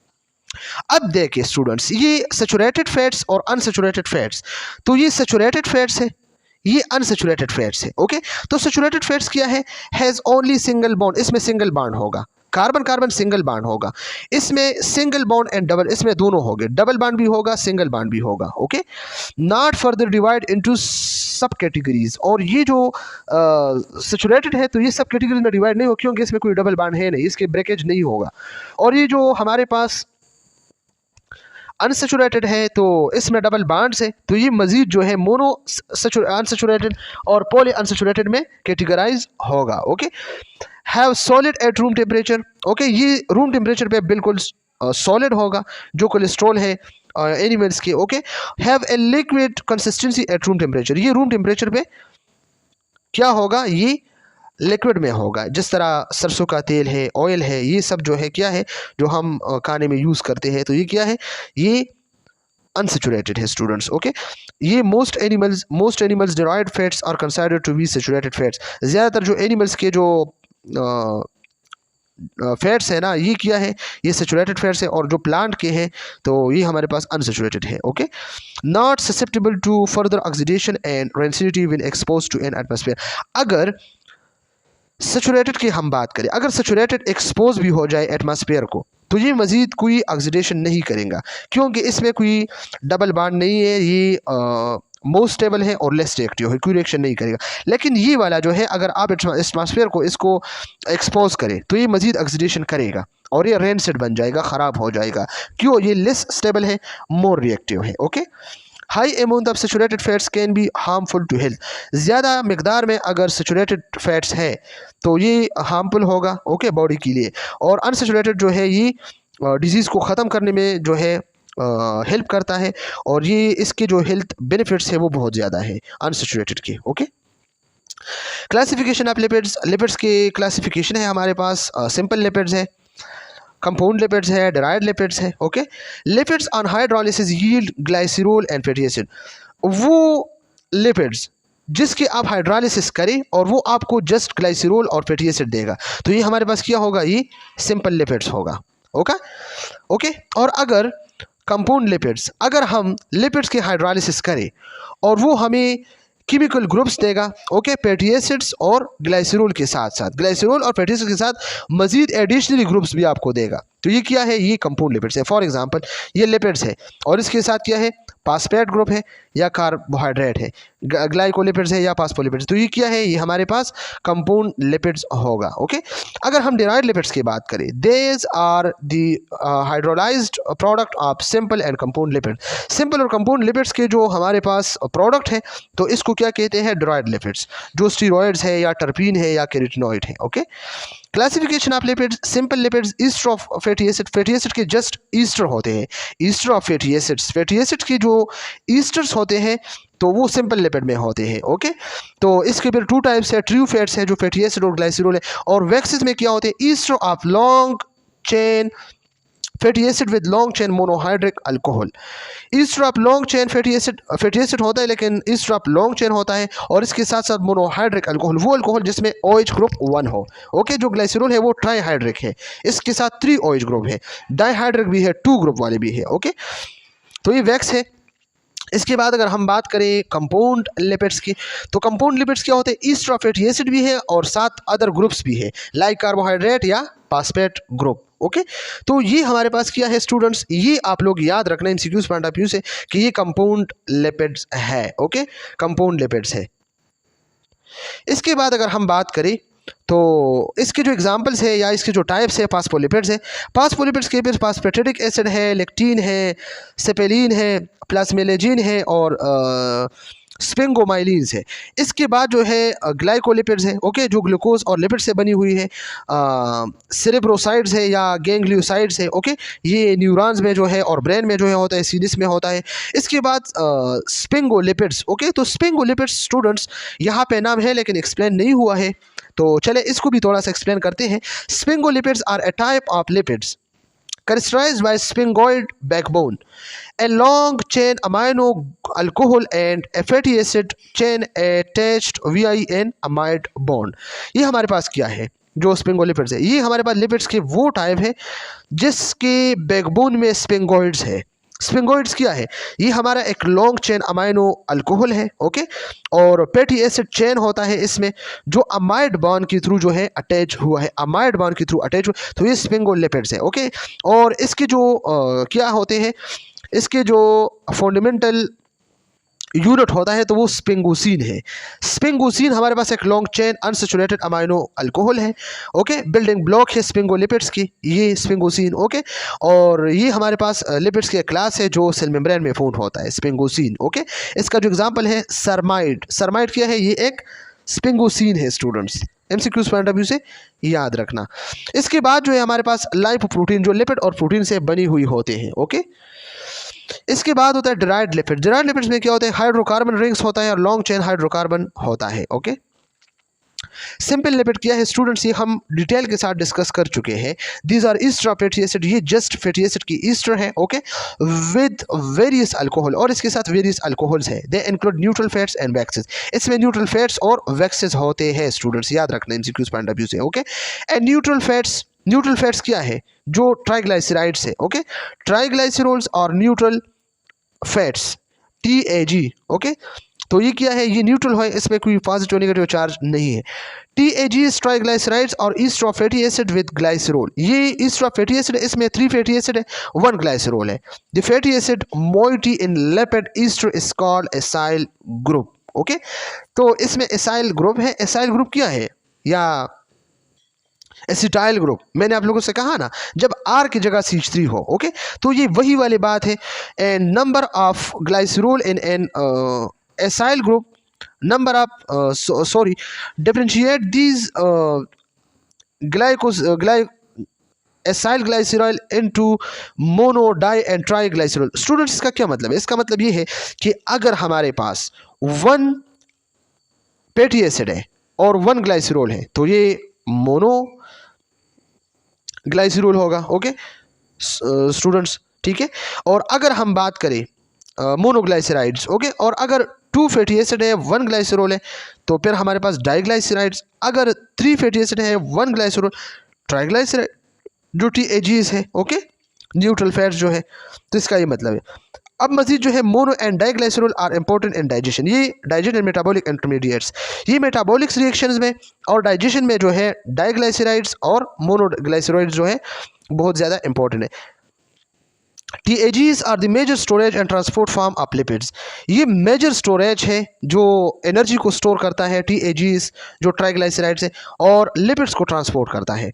Speaker 1: अब देखिए स्टूडेंट्स, ये सैचुरेटेड फैट्स और अनसैचुरेटेड फैट्स, तो ये सैचुरेटेड फैट्स है, ये अनसैचुरेटेड फैट्स है। ओके, तो सैचुरेटेड फैट्स क्या है, हैज ओनली सिंगल बॉन्ड, इसमें सिंगल बॉन्ड होगा, कार्बन कार्बन सिंगल बॉन्ड होगा, इसमें सिंगल बॉन्ड एंड डबल, इसमें दोनों होंगे, डबल बॉन्ड भी होगा, सिंगल बॉन्ड भी होगा। Okay, not further divide into सब कैटेगरीज, और ये जो सैचुरेटेड है तो ये सब कैटेगरीज में डिवाइड नहीं हो, क्योंकि इसमें कोई डबल बॉन्ड है नहीं, इसके ब्रेकेज नहीं होगा। और ये जो हमारे पास अनसेचुरेटेड है तो इसमें डबल बॉन्ड्स है, तो ये मजीद जो है मोनो अनसेचुरेटेड और पॉली अनसेचुरेटेड में कैटेगराइज होगा। Okay, have solid at room temperature. Okay, ये रूम टेम्परेचर पे बिल्कुल सॉलिड होगा। जो कोलेस्ट्रॉल है एनिमल्स के, okay, have a liquid consistency at room temperature. ये रूम टेम्परेचर पे क्या होगा, ये लिक्विड में होगा। जिस तरह सरसों का तेल है, ऑयल है, ये सब जो है क्या है, जो हम खाने में यूज़ करते हैं, तो ये क्या है, ये अनसेचुरेटेड है स्टूडेंट्स, ओके। ये most animals derived fats are considered to be saturated fats. ज़्यादातर जो एनिमल्स के जो फैट्स है ना, ये क्या है, ये सेचुरेटेड फैट्स है, और जो प्लांट के हैं तो ये हमारे पास अनसेचुरेटेड है, okay. Not susceptible to further oxidation and rancidity when exposed to an atmosphere. अगर सेचुरेटेड की हम बात करें, अगर सेचुरेटेड एक्सपोज भी हो जाए एटमॉस्फेयर को, तो ये मज़ीद कोई ऑक्सीडेशन नहीं करेगा, क्योंकि इसमें कोई डबल बॉन्ड नहीं है, ये मोस्ट स्टेबल है और लेस रिएक्टिव है, कोई रिएक्शन नहीं करेगा। लेकिन ये वाला जो है, अगर आप एटमॉस्फेयर को इसको एक्सपोज करें तो ये मज़ीद ऑक्सीडेशन करेगा और ये रेंसिड बन जाएगा, ख़राब हो जाएगा। क्यों, ये लेस स्टेबल है, मोर रिएक्टिव है, okay. High amount of saturated fats can be harmful to health. ज़्यादा मकदार में अगर सेचुरेटेड फैट्स है तो ये हार्मफुल होगा, ओके, बॉडी के लिए। और अनसेचुरेटेड जो है ये डिजीज़ को ख़त्म करने में जो है हेल्प करता है, और ये इसके जो हेल्थ बेनिफिट्स है वो बहुत ज़्यादा है अनसेचुरेटेड के, okay. Classification of lipids, lipids के क्लासिफिकेशन है हमारे पास, सिंपल लिपिड्स है, कंपाउंड लिपिड्स है, डिराइव्ड लिपिड्स है, okay. Lipids on hydrolysis yield glycerol and fatty acid. वो लिपिड्स जिसके आप हाइड्रोलिसिस करें और वो आपको जस्ट ग्लाइसरॉल और फैटी एसिड देगा, तो ये हमारे पास क्या होगा, ये सिंपल लिपिड्स होगा, ओके। और अगर कंपाउंड लिपिड्स, अगर हम लिपिड्स के हाइड्रोलिसिस करें और वो हमें केमिकल ग्रुप्स देगा, ओके, फैटी एसिड्स और ग्लाइसरॉल के साथ साथ, ग्लाइसरॉल और फैटी एसिड के साथ मजीद एडिशनली ग्रुप्स भी आपको देगा, तो ये क्या है, ये कंपाउंड लिपिड्स है। फॉर एग्जांपल ये लिपिड्स है और इसके साथ क्या है, फास्फेट ग्रुप है या कार्बोहाइड्रेट है, ग्लाइकोलिपिड्स है या फास्फोलिपिड्स, तो ये क्या है, ये हमारे पास कंपाउंड लिपिड्स होगा, ओके। अगर हम डिराइव्ड लिपिड्स की बात करें, these are the hydrolyzed product of simple and compound lipid. Simple और कंपाउंड लिपिड्स के जो हमारे पास प्रोडक्ट है, तो इसको क्या कहते हैं, डिराइव्ड लिपिड्स, जो स्टीरॉयड्स है या टर्पीन है या कैरोटिनॉइड है, okay. Classification of lipids, simple lipids Easter of fatty acid, fatty acid के जस्ट ईस्टर होते हैं, Easter of fatty acids, fatty acid के जो ईस्टर्स होते हैं तो वो सिंपल लिपिड में होते हैं, ओके। तो इसके फिर टू टाइप्स है, ट्रू फैट्स है जो फैटी एसिड और ग्लाइसरॉल है, और वैक्सेस में क्या होते हैं, ester of long chain fatty acid with long chain monohydric alcohol. Ester of long chain fatty acid होता है, लेकिन ईस्टर ऑफ लॉन्ग चेन होता है, और इसके साथ साथ मोनोहाइड्रिक अल्कोहल, वो अल्कोहल जिसमें OH ग्रुप 1 हो, ओके। जो ग्लाइसरॉल है वो ट्राईहाइड्रिक है, इसके साथ 3 OH ग्रुप है, डाईहाइड्रिक भी है, 2 ग्रुप वाले भी है, ओके। तो ये वैक्स है। इसके बाद अगर हम बात करें कंपाउंड लिपिड्स की, तो कंपाउंड लिपिड्स क्या होते हैं, ईस्टर ऑफ फैटी एसिड भी है और साथ अदर ग्रुप्स भी है, लाइक कार्बोहाइड्रेट या फास्फेट ग्रुप, ओके। तो ये हमारे पास क्या है स्टूडेंट्स, ये आप लोग याद रखना एमसीक्यूज पॉइंट ऑफ व्यू से कि ये कंपाउंड लिपिड्स है, ओके, कंपाउंड लिपिड्स है। इसके बाद अगर हम बात करें तो इसके जो एग्जांपल्स है या इसके जो टाइप्स है, फास्फोलिपिड्स है। फास्फोलिपिड्स के फिर फास्फेटिक एसिड है, लेक्टिन है, सेपेलिन है, प्लाज्मेलेजिन है और स्पिंगोमाइलिन्स है। इसके बाद जो है ग्लाइकोलिपिड्स है, ओके, जो ग्लूकोज और लिपिड से बनी हुई है। सेरेब्रोसाइड्स है या गैंग्लियोसाइड्स है, ओके, ये न्यूरॉन्स में जो है और ब्रेन में जो है होता है, सीनिस में होता है। इसके बाद स्पिंगोलिपिड्स, ओके, तो स्पिंगोलिपिड्स स्टूडेंट्स यहाँ पे नाम है लेकिन एक्सप्लेन नहीं हुआ है, तो चले इसको भी थोड़ा सा एक्सप्लेन करते हैं। Sphingolipids are a type of lipids characterized by sphingosine backbone, a long chain amino alcohol and a fatty acid chain attached via an amide bond। ये हमारे पास क्या है, जो स्पिंगोलिपिड्स है, ये हमारे पास लिपिड्स के वो टाइप है जिसके बैकबोन में स्पिंगोइड्स है। स्पिंगोइड्स क्या है, ये हमारा एक लॉन्ग चेन अमाइनो अल्कोहल है, ओके, और फैटी एसिड चेन होता है इसमें, जो अमाइड बॉन्ड के थ्रू जो है अटैच हुआ है, अमाइड बॉन्ड के थ्रू अटैच हुआ, तो ये स्पिंगोलिपिड्स है, ओके। और इसके जो क्या होते हैं, इसके जो फंडामेंटल यूनिट होता है तो वो स्पिंगोसिन है। स्पिंगोसिन हमारे पास एक long chain unsaturated amino alcohol है, ओके, बिल्डिंग ब्लॉक है स्पिंगोलिपिड्स की, ये स्पिंगोसिन, ओके। और ये हमारे पास लिपिड्स के क्लास है जो सेल मेम्ब्रेन में फाउंड होता है, स्पिंगोसिन, ओके। इसका जो एग्जांपल है सरमाइड, सरमाइड क्या है, ये एक स्पिंगोसिन है students, MCQs point of view से याद रखना। इसके बाद जो है हमारे पास लाइपोप्रोटीन, जो लिपिड और प्रोटीन से बनी हुई होते हैं, ओके। इसके बाद होता है डिराइव्ड लिपिड। डिराइव्ड लिपिड्स में क्या होता है, हाइड्रोकार्बन रिंग्स होता है और लॉन्ग चेन हाइड्रोकार्बन होता है। ओके, सिंपल लिपिड क्या है स्टूडेंट्स, ये हम डिटेल के साथ डिस्कस कर चुके हैं। These are ester of fatty acid, ये जस्ट फैटी एसिड की ईस्टर है। ओके, विद वेरियस अल्कोहल, और इसके साथ वेरियस अल्कोहल्स है। They include neutral fats and waxes, इसमें न्यूट्रल फैट्स और वैक्सेस होते हैं स्टूडेंट्स, याद रखना एमसीक्यूज पॉइंट ऑफ व्यू से। ओके, एंड न्यूट्रल फैट्स क्या है, जो ट्राइग्लाइसराइड्स है। ओके, ट्राइग्लाइसरोल्स और न्यूट्रल फैट्स TAG। ओके, तो ये क्या है, ये न्यूट्रल है, इसमें कोई पॉजिटिव नेगेटिव चार्ज नहीं है। TAG ट्राइग्लाइसराइड्स और Easter of fatty acid with glycerol, ये ईस्टर ऑफ फैटी एसिड है, इसमें 3 फैटी एसिड है, 1 ग्लाइसरोल है। The fatty acid moiety in lipid Easter is called acyl group. Okay, तो इसमें एसाइल ग्रुप है। एसाइल ग्रुप क्या है, या एसिटाइल ग्रुप, मैंने आप लोगों से कहा ना जब R की जगह CH3 हो। ओके, तो ये वही वाली बात है। And number of glycerol in an acyl group, number of differentiate these acyl glycerol into mono, di and triglycerol. Students, इसका क्या मतलब है, इसका मतलब ये है कि अगर हमारे पास 1 फैटी एसिड है और 1 ग्लाइसरॉल है तो ये मोनो ग्लाइसरॉल होगा। ओके स्टूडेंट्स, ठीक है। और अगर हम बात करें मोनोग्लाइसराइड्स, ओके, और अगर 2 फैटी एसिड है 1 ग्लाइसरॉल है तो फिर हमारे पास डाइग्लाइसराइड्स। अगर 3 फैटी एसिड है 1 ग्लाइसरॉल, ट्राइग्लाइसराइड जो TAGs है। ओके, न्यूट्रल फैट्स जो है, तो इसका ये मतलब है। अब मजीद जो है mono and diglycerol are important in digestion, ये डाइजेशन एंड मेटाबॉलिक इंटरमीडिएट्स, ये मेटाबॉलिक रिएक्शंस में और डाइजेशन में जो है डाइग्लाइसराइड्स और मोनोग्लाइसराइड्स जो है बहुत ज़्यादा इंपॉर्टेंट है। TAGs are the major storage and transport form of lipids, ये मेजर स्टोरेज है जो एनर्जी को स्टोर करता है। TAGs जो ट्राइग्लाइसराइड्स है और लिपिड्स को ट्रांसपोर्ट करता है।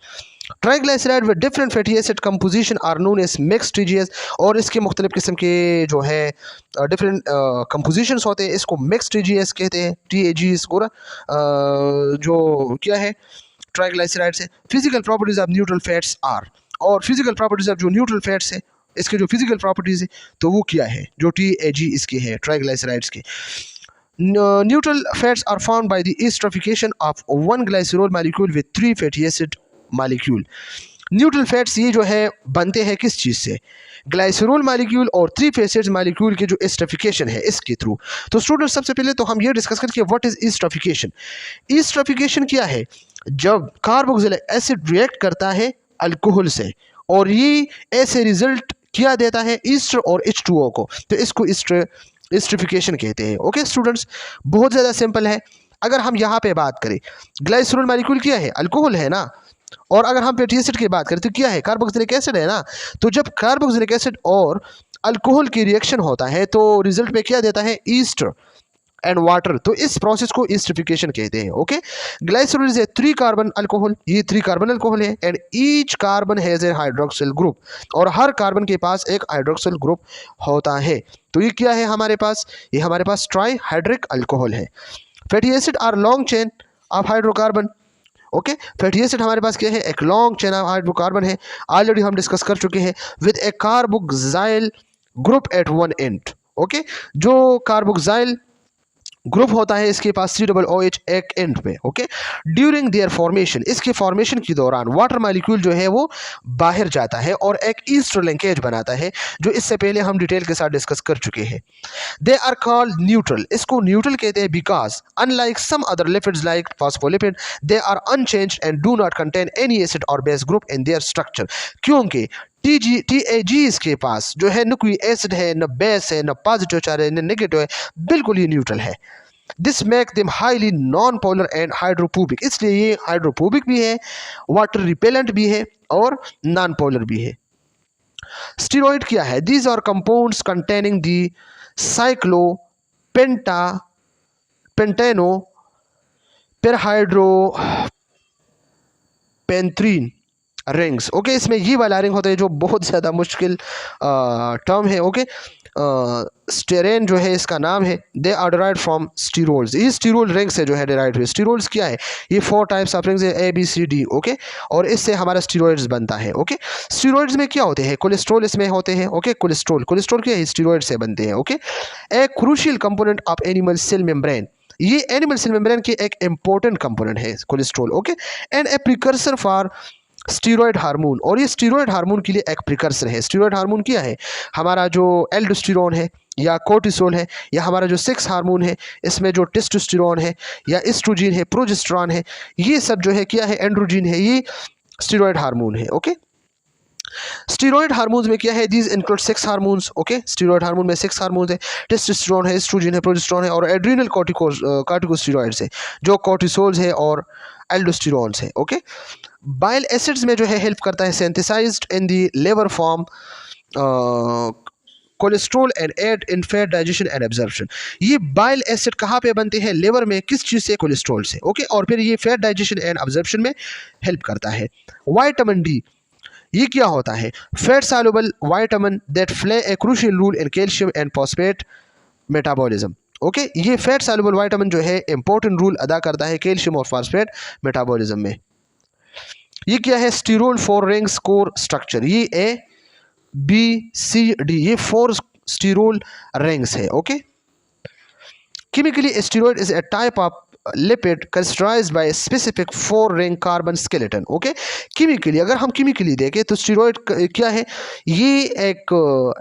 Speaker 1: Triglyceride with different fatty acid composition are known as mixed TGS, और इसके मुख्तलिफ किस्म के जो है डिफरेंट कंपोजिशंस होते हैं, इसको मिक्स्ड TGS कहते हैं। TAGs को जो क्या है ट्राइग्लाइसराइड्स है। Physical properties of neutral fats are, और फिजिकल प्रॉपर्टीज ऑफ जो न्यूट्रल फैट्स है इसके जो फिजिकल प्रॉपर्टीज है तो वो क्या है, जो TAG इसके है ट्राइग्लाइसराइड्स के। Neutral fats are found by the esterification of 1 glycerol molecule with 3 fatty acid molecule. Neutral fats ये जो है बनते हैं किस चीज़ से, ग्लाइसरॉल मॉलिक्यूल और 3 फैटी एसिड मॉलिक्यूल के जो एस्टरिफिकेशन है इसके थ्रू। तो स्टूडेंट, सबसे पहले तो हम ये डिस्कस करेंगे व्हाट इज एस्टरिफिकेशन। एस्टरिफिकेशन क्या है, जब कार्बोक्सिलिक एसिड रिएक्ट करता है अल्कोहल से और ये ऐसे रिजल्ट क्या देता है ईस्टर और H2O को, तो इसको एस्टरिफिकेशन कहते हैं। ओके स्टूडेंट्स, बहुत ज़्यादा सिंपल है। अगर हम यहाँ पे बात करें, ग्लाइसरॉल मॉलिक्यूल क्या है, अल्कोहल है ना, और अगर हम फैटी एसिड की बात करें तो क्या है, कार्बोक्सिलिक एसिड है ना। तो जब कार्बोक्सिलिक एसिड और अल्कोहल की रिएक्शन होता है तो रिजल्ट में क्या देता है, ईस्टर एंड वाटर, तो इस प्रोसेस को एस्टरिफिकेशन कहते हैं। Okay, glycerol is a 3 carbon alcohol, ये 3 कार्बन अल्कोहल है, and each carbon has a hydroxyl group, और हर कार्बन के पास एक हाइड्रोक्सिल ग्रुप होता है। तो ये क्या है हमारे पास, ये हमारे पास ट्राई हाइड्रिक अल्कोहल है। Fatty acid are long chain of hydrocarbon. Okay, fatty acid हमारे पास क्या है, एक लॉन्ग चेन ऑफ हाइड्रोकार्बन है, ऑलरेडी हम डिस्कस कर चुके हैं, with a carboxyl group at 1 end. Okay, जो कार्बोक्सिल ग्रुप होता है इसके पास COOH एक एंड पे। ओके, ड्यूरिंग देयर फॉर्मेशन, इसके फॉर्मेशन के दौरान वाटर मॉलिक्यूल जो है वो बाहर जाता है और एक ईस्टर लिंकेज बनाता है, जो इससे पहले हम डिटेल के साथ डिस्कस कर चुके हैं। दे आर कॉल्ड न्यूट्रल, इसको न्यूट्रल कहते हैं because unlike some other lipids like phospholipid they are unchanged and do not contain any acid और base group in their structure, क्योंकि TAGs के पास जो है न कोई एसिड है, न बेस है, न पॉजिटिव चार्ज है, न नेगेटिव है, बिल्कुल ये न्यूट्रल है। This make them highly non polar and hydrophobic, इसलिए ये हाइड्रोफोबिक भी है, वाटर रिपेलेंट भी है और नॉन पोलर भी है। स्टेरॉइड क्या है, these are compounds containing the cyclopentanoperhydrophenanthrene rings. Okay, इसमें ये वाला रिंग होता है जो बहुत ज़्यादा मुश्किल टर्म है। ओके, स्टेरेन जो है इसका नाम है, they are derived from sterols, ये स्टीरोल रिंग से जो है डिराइव्ड हुए। स्टीरोल्स क्या है, ये 4 टाइप्स ऑफ रिंग्स है, A B C D. Okay, और इससे हमारा स्टीरॉइड्स बनता है। ओके, स्टीरॉइड्स में क्या होते हैं, कोलेस्ट्रॉल इसमें होते हैं। ओके, कोलेस्ट्रॉल कोलेस्ट्रॉल क्या है, स्टीरॉइड से बनते हैं। Okay, a crucial component of animal cell membrane, ये एनिमल सेल मेम्ब्रेन की एक इंपॉर्टेंट कंपोनेंट है cholesterol. Okay, and a precursor for steroid hormone, और ये स्टीरॉयड हार्मोन के लिए एक प्रिकर्सर है। स्टीरॉयड हार्मोन क्या है, हमारा जो एल्डोस्टेरोन है या कोर्टिसोल है, या हमारा जो सेक्स हार्मोन है, इसमें जो टेस्टोस्टेरोन है या एस्ट्रोजन है, प्रोजेस्टेरॉन है, ये सब जो है क्या है, एंड्रोजन है, ये स्टीरॉयड हार्मोन है। ओके, स्टीरॉयड हार्मोन्स में क्या है, these include sex hormones. Okay, steroid hormone में सेक्स हार्मोन्स है, टेस्टोस्टेरोन है, एस्ट्रोजन है, प्रोजेस्टेरॉन है, और एड्रिनल कॉर्टिकोस्टेरॉइड्स है जो कोर्टिसोल्स है और एल्डोस्टेरोन्स है। ओके, बाइल एसिड्स में जो है हेल्प करता है, synthesized in the liver form cholesterol and aid in fat digestion and absorption. ये बाइल एसिड कहाँ पे बनते हैं, लिवर में, किस चीज़ से, कोलेस्ट्रॉल से। ओके, और फिर ये फैट डाइजेशन एंड एब्जॉर्प्शन में हेल्प करता है। विटामिन डी, ये क्या होता है, fat soluble vitamin that play a crucial role in calcium and phosphate metabolism. Okay, ये फैट सॉल्युबल विटामिन जो है इंपॉर्टेंट रोल अदा करता है कैल्शियम और फॉस्फेट मेटाबॉलिज्म में। ये क्या है, स्टीरोल 4 रिंग्स कोर स्ट्रक्चर, ये ए बी सी डी, ये 4 स्टीरोल रिंग्स है। Okay, chemically steroid is a type of lipid characterized by a specific 4 ring carbon skeleton। Okay, chemically अगर हम केमिकली देखें तो स्टीरॉयड क्या है, ये एक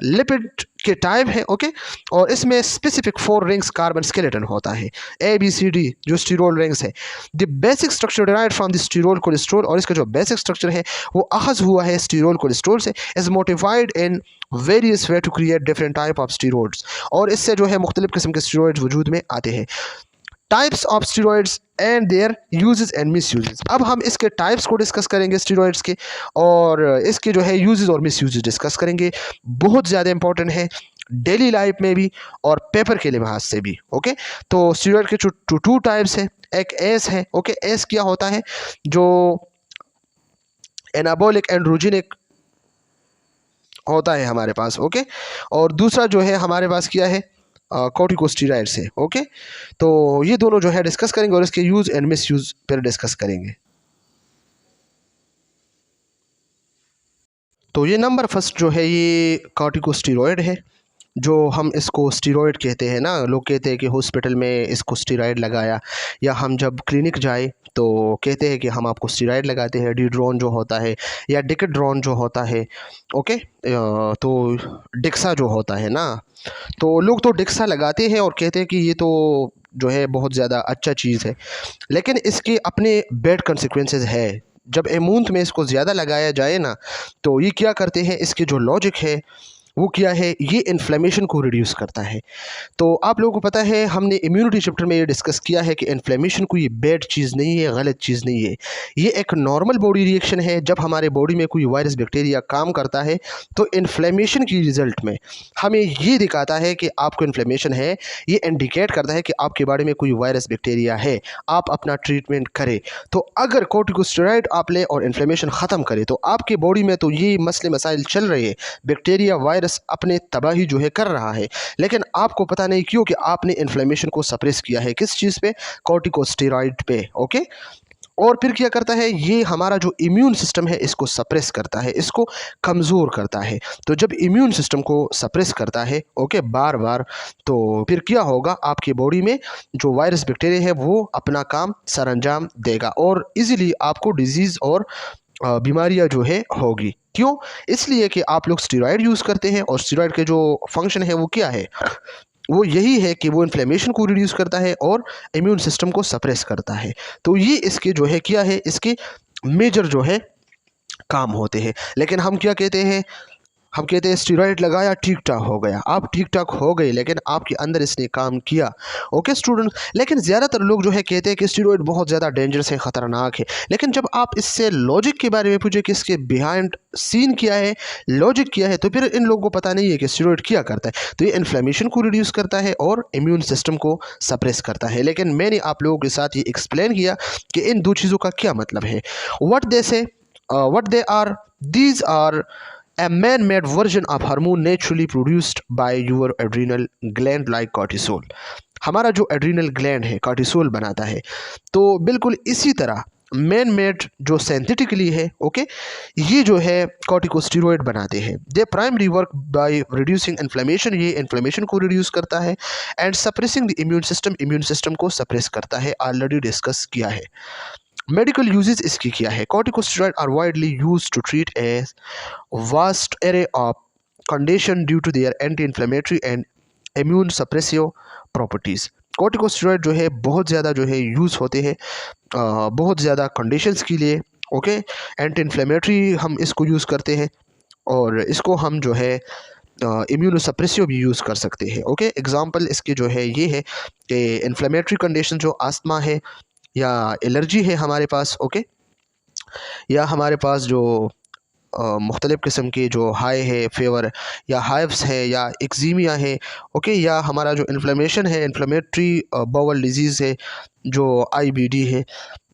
Speaker 1: लिपिड के टाइप है। ओके, और इसमें स्पेसिफिक 4 रिंग्स कार्बन स्केलेटन होता है, ए बी सी डी जो स्टीरोल रिंग्स है। The basic structure derived from the sterol cholesterol, और इसका जो बेसिक स्ट्रक्चर है वो अखज़ हुआ है स्टीरोल कोलेस्ट्रॉल से, is modified in various way to create different type of steroids, और इससे जो है मुख्तलिफ किस्म के स्टीरॉइड्स वजूद में आते हैं। Types of steroids and there uses and miss uses, अब हम इसके टाइप्स को डिस्कस करेंगे स्टीरॉइड्स के, और इसके जो है यूजेस और मिस यूजेस डिस्कस करेंगे। बहुत ज़्यादा इंपॉर्टेंट है डेली लाइफ में भी और पेपर के लिहाज से भी। ओके, तो स्टीरॉइड के जो 2 टाइप्स है, एक एस है। ओके, एस क्या होता है, जो एनाबॉलिक एंड्रोजेनिक होता है हमारे पास। ओके, और दूसरा जो है हमारे पास क्या है, कॉर्टिकोस्टेरॉइड्स है। ओके, तो ये दोनों जो है डिस्कस करेंगे और इसके यूज़ एंड मिस यूज़ पर डिस्कस करेंगे। तो ये नंबर फर्स्ट जो है ये कॉर्टिकोस्टेरॉइड है, जो हम इसको स्टीरॉयड कहते हैं ना, लोग कहते हैं कि हॉस्पिटल में इसको स्टीरॉयड लगाया, या हम जब क्लिनिक जाए तो कहते हैं कि हम आपको स्टीरॉयड लगाते हैं, डीड्रोन जो होता है या डिकेड्रोन जो होता है। ओके, तो डिक्सा जो होता है ना, तो लोग तो डिक्सा लगाते हैं और कहते हैं कि ये तो जो है बहुत ज़्यादा अच्छा चीज़ है, लेकिन इसके अपने बैड कंसिक्वेंसेस है। जब एमूंथ में इसको ज़्यादा लगाया जाए ना, तो ये क्या करते हैं, इसके जो लॉजिक है वो क्या है, ये इन्फ्लेमेशन को रिड्यूस करता है। तो आप लोगों को पता है, हमने इम्यूनिटी चैप्टर में ये डिस्कस किया है कि इन्फ्लेमेशन कोई बैड चीज़ नहीं है, गलत चीज़ नहीं है, ये एक नॉर्मल बॉडी रिएक्शन है। जब हमारे बॉडी में कोई वायरस बैक्टीरिया काम करता है तो इन्फ्लेमेशन की रिज़ल्ट में हमें ये दिखाता है कि आपको इन्फ्लेमेशन है, ये इंडिकेट करता है कि आपके बॉडी में कोई वायरस बैक्टीरिया है, आप अपना ट्रीटमेंट करें। तो अगर कॉर्टिकोस्टेरॉइड आप लें और इन्फ्लेमेशन ख़त्म करें तो आपके बॉडी में तो ये मसले मसाइल चल रहे हैं, बैक्टीरिया वायरस अपने तबाही जो है कर रहा है, लेकिन आपको पता नहीं क्यों कि आपने इन्फ्लेमेशन को सप्रेस किया है, किस चीज़ पे, कॉर्टिकोस्टेरॉइड पे। ओके, और फिर क्या करता है, ये हमारा जो इम्यून सिस्टम है इसको सप्रेस करता है, इसको कमज़ोर करता है। तो जब इम्यून सिस्टम को सप्रेस करता है ओके बार बार, तो फिर क्या होगा, आपकी बॉडी में जो वायरस बैक्टीरिया है वो अपना काम सरअंजाम देगा और इजीली आपको डिजीज़ और बीमारियां जो है होगी। क्यों, इसलिए कि आप लोग स्टेरॉयड यूज़ करते हैं, और स्टेरॉयड के जो फंक्शन है वो क्या है, वो यही है कि वो इन्फ्लेमेशन को रिड्यूस करता है और इम्यून सिस्टम को सप्रेस करता है। तो ये इसके जो है क्या है, इसके मेजर जो है काम होते हैं। लेकिन हम क्या कहते हैं, हम कहते हैं स्टेरॉयड लगाया ठीक ठाक हो गया, आप ठीक ठाक हो गए, लेकिन आपके अंदर इसने काम किया। ओके स्टूडेंट, लेकिन ज़्यादातर लोग जो है कहते हैं कि स्टेरॉयड बहुत ज़्यादा डेंजरस है, ख़तरनाक है, लेकिन जब आप इससे लॉजिक के बारे में पूछे कि इसके बिहाइंड सीन क्या है, लॉजिक क्या है, तो फिर इन लोगों को पता नहीं है कि स्टेरॉयड क्या करता है। तो ये इन्फ्लेमेशन को रिड्यूस करता है और इम्यून सिस्टम को सप्रेस करता है। लेकिन मैंने आप लोगों के साथ ये एक्सप्लेन किया कि इन दो चीज़ों का क्या मतलब है। व्हाट दे से what they are? These are a man-made version of hormone naturally produced by your adrenal gland like cortisol. हमारा जो एड्रीनल ग्लैंड है कार्टिसोल बनाता है, तो बिल्कुल इसी तरह मैन मेड जो सिंथेटिकली है, ओके, ये जो है कॉर्टिकोस्टेरॉइड बनाते हैं। They primary work by reducing inflammation, ये इन्फ्लेमेशन को रिड्यूस करता है, and suppressing the immune system, immune system को सप्रेस करता है, ऑलरेडी डिस्कस किया है। मेडिकल यूजेस इसकी क्या है? Corticosteroid are widely used to treat a vast array of condition due to their anti inflammatory and immune suppressive properties. Corticosteroid जो है बहुत ज़्यादा जो है यूज़ होते हैं बहुत ज़्यादा कंडीशंस के लिए, ओके। एंटी इन्फ्लेमेटरी हम इसको यूज़ करते हैं, और इसको हम जो है इम्यूनोसप्रेसिव भी यूज़ कर सकते हैं, ओके। एग्जांपल इसके जो है ये है कि इन्फ्लेमेटरी कंडीशन जो आस्थमा है या एलर्जी है हमारे पास, ओके, या हमारे पास जो मुख्तलिफ़ किस्म के जो हाई है फीवर या हाइव्स है या एक्जीमिया है, ओके, या हमारा जो इन्फ्लेमेशन है इन्फ्लेमेटरी बाउल डिजीज़ है जो आईबीडी है,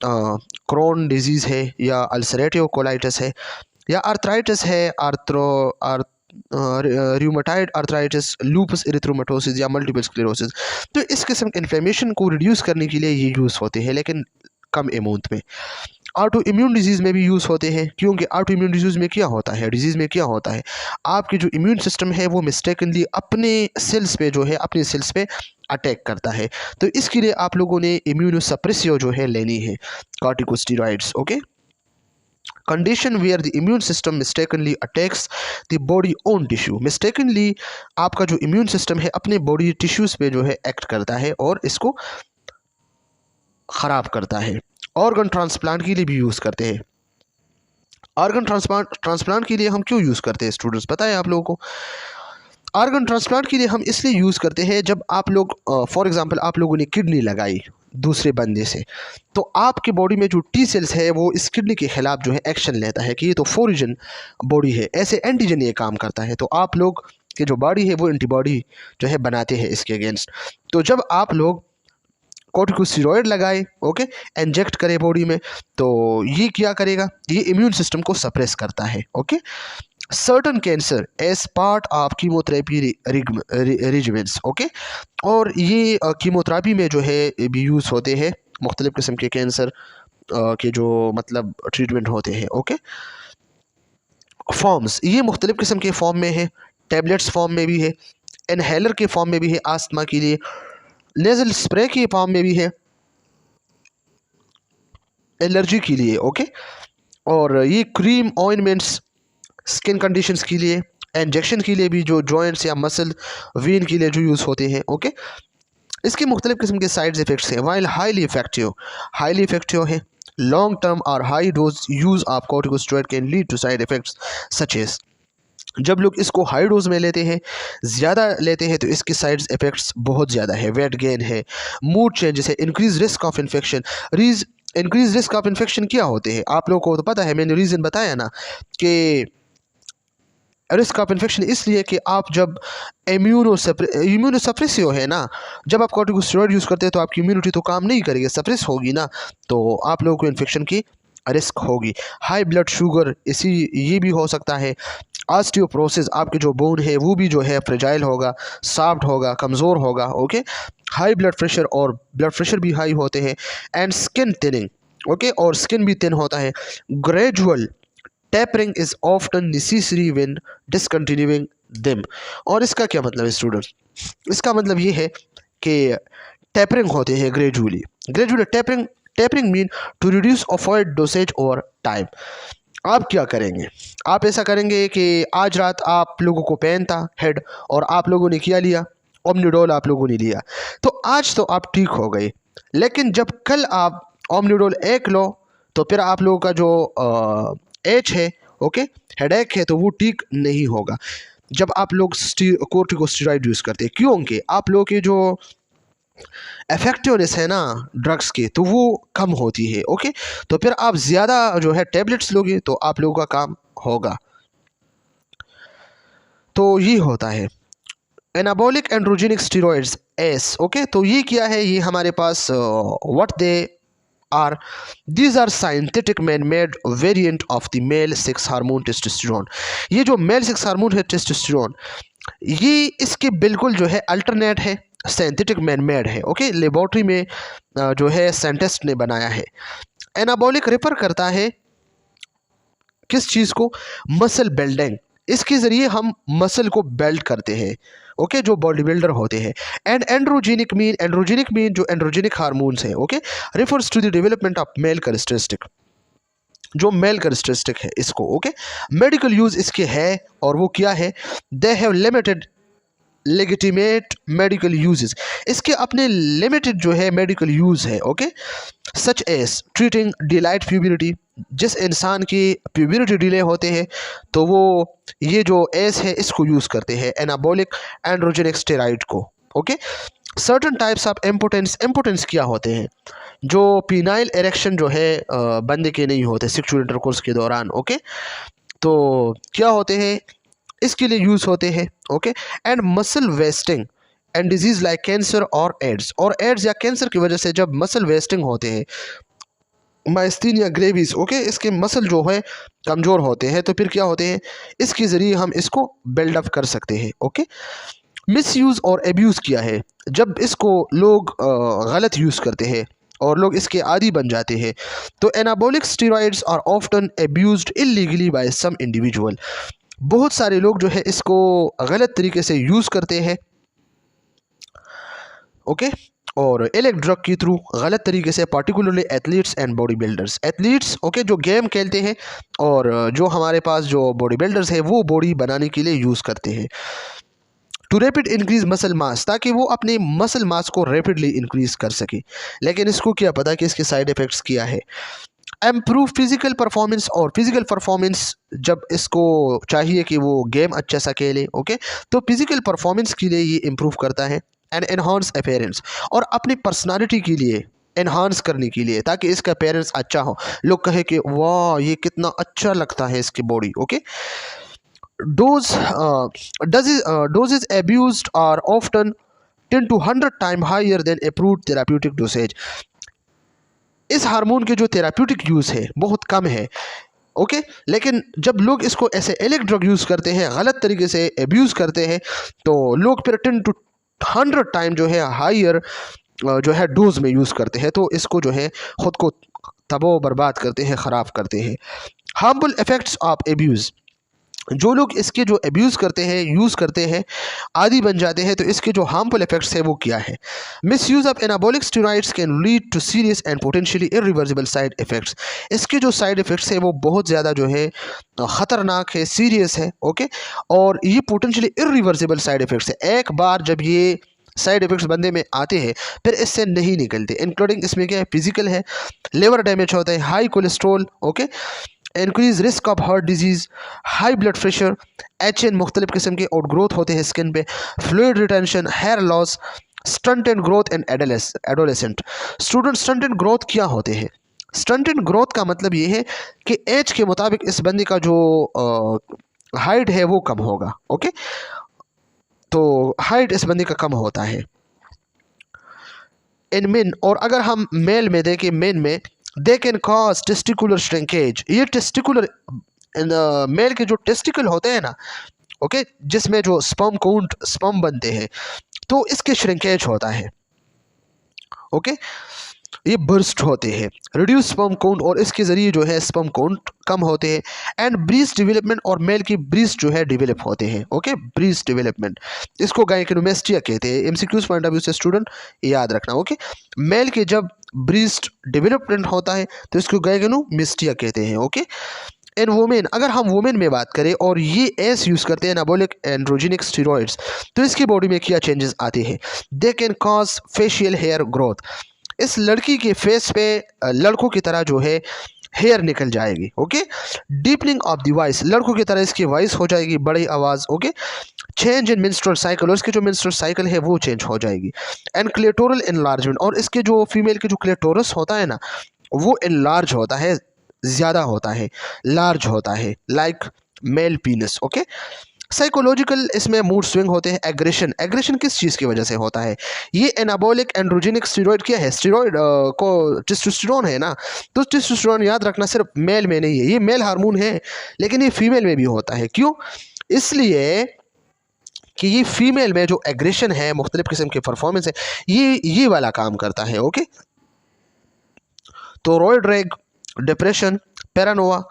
Speaker 1: क्रोन डिजीज़ है या अल्सरेटिव कोलाइटिस है या आर्थराइटिस है, र्यूमेटाइड आर्थराइटिस, लूपस एरिथ्रोमेटोसिस या मल्टीपल स्क्लेरोसिस। तो इस किस्म के इन्फ्लेमेशन को रिड्यूस करने के लिए ये यूज़ होते हैं, लेकिन कम अमाउंट में। ऑटो इम्यून डिजीज़ में भी यूज़ होते हैं, क्योंकि ऑटो इम्यून डिजीज़ में क्या होता है, डिजीज़ में क्या होता है, आपकी जो इम्यून सिस्टम है वो मिस्टेकनली अपने सेल्स पे जो है अपने सेल्स पे अटैक करता है। तो इसके लिए आप लोगों ने इम्यूनोसप्रेसिव जो है लेनी है, corticosteroids, okay. Condition where the immune system mistakenly attacks the body own tissue, mistakenly आपका जो इम्यून सिस्टम है अपने बॉडी टिश्यूज़ पे जो है एक्ट करता है और इसको ख़राब करता है। ऑर्गन ट्रांसप्लांट के लिए भी यूज़ करते हैं। ऑर्गन ट्रांसप्लांट के लिए हम क्यों यूज़ करते हैं स्टूडेंट्स, पता है आप लोगों को? ऑर्गन ट्रांसप्लांट के लिए हम इसलिए यूज़ करते हैं जब आप लोग फॉर एग्जांपल आप लोगों ने किडनी लगाई दूसरे बंदे से, तो आपके बॉडी में जो टी सेल्स है वो इस किडनी के ख़िलाफ़ जो है एक्शन लेता है कि ये तो फॉरिजन बॉडी है, ऐसे एंटीजन ये काम करता है, तो आप लोग की जो बॉडी है वो एंटीबॉडी जो है बनाते हैं इसके अगेंस्ट। तो जब आप लोग कॉर्टिकोस्टेरॉइड लगाए, ओके, इंजेक्ट करे बॉडी में, तो ये क्या करेगा, ये इम्यून सिस्टम को सप्रेस करता है, okay. Certain cancer as part of chemotherapy regiments, okay, और ये कीमोथेरेपी में जो है भी यूज़ होते हैं, मुख्तलिफ़ किस्म के कैंसर के जो मतलब ट्रीटमेंट होते हैं, ओके। फॉर्म्स, ये मुख्तलिफ़ किस्म के फॉर्म में है, टैबलेट्स फॉर्म में भी है, इनहेलर के फॉर्म में भी है आस्थमा के लिए, नेज़ल स्प्रे के फॉर्म में भी है एलर्जी के लिए, ओके, और ये क्रीम ऑइंटमेंट्स स्किन कंडीशंस के लिए, इंजेक्शन के लिए भी जो जॉइंट्स या मसल वेन के लिए जो यूज़ होते हैं, ओके। इसके मुख्तलिफ़ किस्म के साइड इफ़ेक्ट्स हैं, वाइल हाईली इफेक्टिव है। लॉन्ग टर्म और high dose use of corticosteroid can lead to side effects such as, जब लोग इसको हाई डोज में लेते हैं, ज़्यादा लेते हैं, तो इसके साइड इफ़ेक्ट्स बहुत ज़्यादा है, वेट गेन है, मूड चेंजेस है, increase risk of infection. Increase risk of infection क्या होते हैं आप लोगों को तो पता है, मैंने रीज़न बताया ना कि रिस्क ऑफ इन्फेक्शन इसलिए कि आप जब इम्यूनोसप्रेसिव है ना, जब आप कॉर्टिकोस्टेरॉइड यूज़ करते हैं तो आपकी इम्यूनिटी तो काम नहीं करेगी, सप्रेस होगी ना, तो आप लोगों को इन्फेक्शन की रिस्क होगी। हाई ब्लड शुगर ये भी हो सकता है। ऑस्टियोपोरोसिस, आपके जो बोन है वो भी जो है फ्रेजाइल होगा, सॉफ्ट होगा, कमज़ोर होगा, ओके। हाई ब्लड प्रेशर, और ब्लड प्रेशर भी हाई होते हैं, एंड स्किन थिनिंग, ओके, और स्किन भी थिन होता है। Gradual tapering is often necessary when discontinuing them. और इसका क्या मतलब है स्टूडेंट्स? इसका मतलब ये है कि टेपरिंग होते हैं gradually tapering mean to reduce offered dosage over time. आप क्या करेंगे? आप ऐसा करेंगे कि आज रात आप लोगों को पेन था हेड, और आप लोगों ने क्या लिया, ओमनिडोल आप लोगों ने लिया, तो आज तो आप ठीक हो गए, लेकिन जब कल आप ओमनिडोल 1 लो तो फिर आप लोगों का जो एच है, ओके, हेडेक है, तो वो ठीक नहीं होगा जब आप लोग कॉर्टिकोस्टेरॉइड यूज़ करते हैं, क्योंकि आप लोगों के जो इफेक्टिवनेस है ना ड्रग्स की, तो वो कम होती है, ओके। तो फिर आप ज़्यादा जो है टैबलेट्स लोगे तो आप लोगों का काम होगा। तो ये होता है anabolic androgenic steroids S, okay. तो ये क्या है, ये हमारे पास what they are these are scientific man made variant of the male sex hormone testosterone. ये जो मेल सेक्स हार्मोन है टेस्टोस्टेरोन, ये इसके बिल्कुल जो है अल्टरनेट है, साइंटिफिक मैन मेड है। ओके, लेबोरेटरी में जो है साइंटिस्ट ने बनाया है। एनाबॉलिक रेफर करता है किस चीज़ को? Muscle building. इसके ज़रिए हम मसल को बिल्ड करते हैं। ओके, जो बॉडी बिल्डर होते हैं। एंड एंड्रोजेनिक मीन जो एंड्रोजेनिक हार्मोन्स है, okay, refers to the development of male characteristic, जो मेल कैरेक्टरिस्टिक है इसको। ओके, मेडिकल यूज़ इसके है, और वो क्या है? They have limited legitimate medical uses. इसके अपने लिमिटेड जो है मेडिकल यूज़ है। Okay, such as treating delayed puberty, जिस इंसान की प्यूबरिटी डिले होते हैं तो वो ये जो एस है इसको यूज़ करते हैं, एनाबॉलिक एंड्रोजेनिक स्टेरॉइड को। Okay, certain types of importance क्या होते हैं? जो पीनाइल एरेक्शन जो है बंदे के नहीं होते सेक्सुअल इंटरकोर्स के दौरान। ओके, तो क्या होते हैं? इसके लिए यूज़ होते हैं। Okay, and muscle wasting and disease like cancer और एड्स या कैंसर की वजह से जब मसल वेस्टिंग होते हैं, माइस्थीनिया ग्रेविस, ओके, इसके मसल जो है कमज़ोर होते हैं, तो फिर क्या होते हैं? इसके ज़रिए हम इसको बिल्डअप कर सकते हैं। ओके, मिस यूज़ और एब्यूज़ किया है? जब इसको लोग गलत यूज़ करते हैं और लोग इसके आदी बन जाते हैं, तो anabolic steroids are often abused illegally by some individual. बहुत सारे लोग जो है इसको गलत तरीके से यूज़ करते हैं। ओके, और इलेक्ट ड्रग के थ्रू गलत तरीके से, particularly athletes and body builders. Athletes, okay, जो गेम खेलते हैं, और जो हमारे पास जो बॉडी बिल्डर्स है वो बॉडी बनाने के लिए यूज़ करते हैं। To rapid increase muscle mass, ताकि वो अपने मसल मास को रैपिडली इंक्रीज कर सके। लेकिन इसको क्या पता कि इसके साइड इफ़ेक्ट्स क्या है? इम्प्रूव फिजिकल परफॉर्मेंस, और फिजिकल परफॉर्मेंस जब इसको चाहिए कि वो गेम अच्छा सा खेले, ओके, तो फिजिकल परफॉर्मेंस के लिए ये इम्प्रूव करता है। एंड एनहांस अपीयरेंस, और अपनी पर्सनालिटी के लिए एनहांस करने के लिए, ताकि इसका अपीयरेंस अच्छा हो, लोग कहे कि वाह ये कितना अच्छा लगता है इसकी body. Okay, doses abused are often 10 to 100 times higher than approved therapeutic dosage। इस हार्मोन के जो थेराप्यूटिक यूज़ है बहुत कम है। ओके, लेकिन जब लोग इसको ऐसे इलेक्ट ड्रग यूज़ करते हैं, गलत तरीके से एब्यूज़ करते हैं, तो लोग फिर 10 to 100 टाइम जो है हायर जो है डोज में यूज़ करते हैं, तो इसको जो है ख़ुद को तबाह बर्बाद करते हैं, ख़राब करते हैं। हार्मफुल इफ़ेक्ट्स ऑफ एब्यूज़, जो लोग इसके जो एब्यूज़ करते हैं, यूज़ करते हैं, आदी बन जाते हैं, तो इसके जो हार्मफुल इफेक्ट्स है वो क्या है? Misuse of anabolic steroids can lead to serious and potentially irreversible side effects. इसके जो साइड इफ़ेक्ट्स है वो बहुत ज़्यादा जो है ख़तरनाक है, सीरियस है। ओके, और ये पोटेंशियली इरिवर्सिबल साइड इफ़ेक्ट्स है। एक बार जब ये साइड इफ़ेक्ट्स बंदे में आते हैं फिर इससे नहीं निकलते। इंक्लूडिंग इसमें क्या है? फिजिकल है, लिवर डैमेज होता है, high cholesterol, okay, increase risk of heart disease, high blood pressure, एचएन, मुख्तलिफ किस्म के आउट ग्रोथ होते हैं स्किन पे, fluid retention, hair loss, stunt and growth and adolescent. Student, stunt and growth क्या होते हैं? स्टंट एंड ग्रोथ का मतलब ये है कि एज के मुताबिक इस बंदे का जो हाइट है वो कम होगा। ओके, तो हाइट इस बंदे का कम होता है इन मेन। और अगर हम मेल में देखें, मेन में दे कैन कॉज टेस्टिकुलर श्रिंकेज। ये टेस्टिकुलर मेल के जो टेस्टिकल होते हैं ना, ओके, जिसमें जो स्पर्म काउंट, स्पर्म बनते हैं, तो इसके श्रिंकेज होता है। ओके, ये बर्स्ट होते हैं, रिड्यूस स्पर्म काउंट, और इसके ज़रिए जो है स्पर्म काउंट कम होते हैं। एंड ब्रीस्ट डेवलपमेंट, और मेल की ब्रीस्ट जो है डेवलप होते हैं। ओके, ब्रीस्ट डेवलपमेंट, इसको गायनेकोमेस्टिया कहते हैं। एमसीक्यूज पॉइंट ऑफ व्यू से स्टूडेंट याद रखना। ओके, मेल के जब ब्रीस्ट डेवलपमेंट होता है तो इसको गायनेकोमेस्टिया कहते हैं। ओके, इन वुमेन, अगर हम वुमेन में बात करें और ये एस यूज़ करते हैं एनाबॉलिक एंड्रोजेनिक स्टेरॉइड्स, तो इसकी बॉडी में क्या चेंजेस आते हैं? They can cause facial hair growth. इस लड़की के फेस पे लड़कों की तरह जो है हेयर निकल जाएगी। Okay, deepening of the voice, लड़कों की तरह इसकी वॉइस हो जाएगी, बड़ी आवाज़। Okay, change in menstrual cycle, और इसकी जो मेंस्ट्रुअल साइकिल है वो चेंज हो जाएगी। एंड क्लेटोरल इनलार्जमेंट, और इसके जो फीमेल के जो क्लेटोरस होता है ना वो इनलार्ज होता है, ज़्यादा होता है, लार्ज होता है, like male penis. Okay, psychological इसमें मूड स्विंग होते हैं। एग्रेशन, एग्रेशन किस चीज़ की वजह से होता है? ये एनाबॉलिक एंड्रोजेनिक स्टेरॉइड क्या है? स्टेरॉइड को टेस्टोस्टेरोन है ना, तो टेस्टोस्टेरोन याद रखना सिर्फ मेल में नहीं है, ये मेल हार्मोन है, लेकिन ये फीमेल में भी होता है। क्यों? इसलिए कि ये फीमेल में जो एग्रेशन है, मुख्तलिफ किस्म के परफॉर्मेंस है, ये वाला काम करता है। ओके, तो रॉयड रैग, डिप्रेशन, पैरानोवा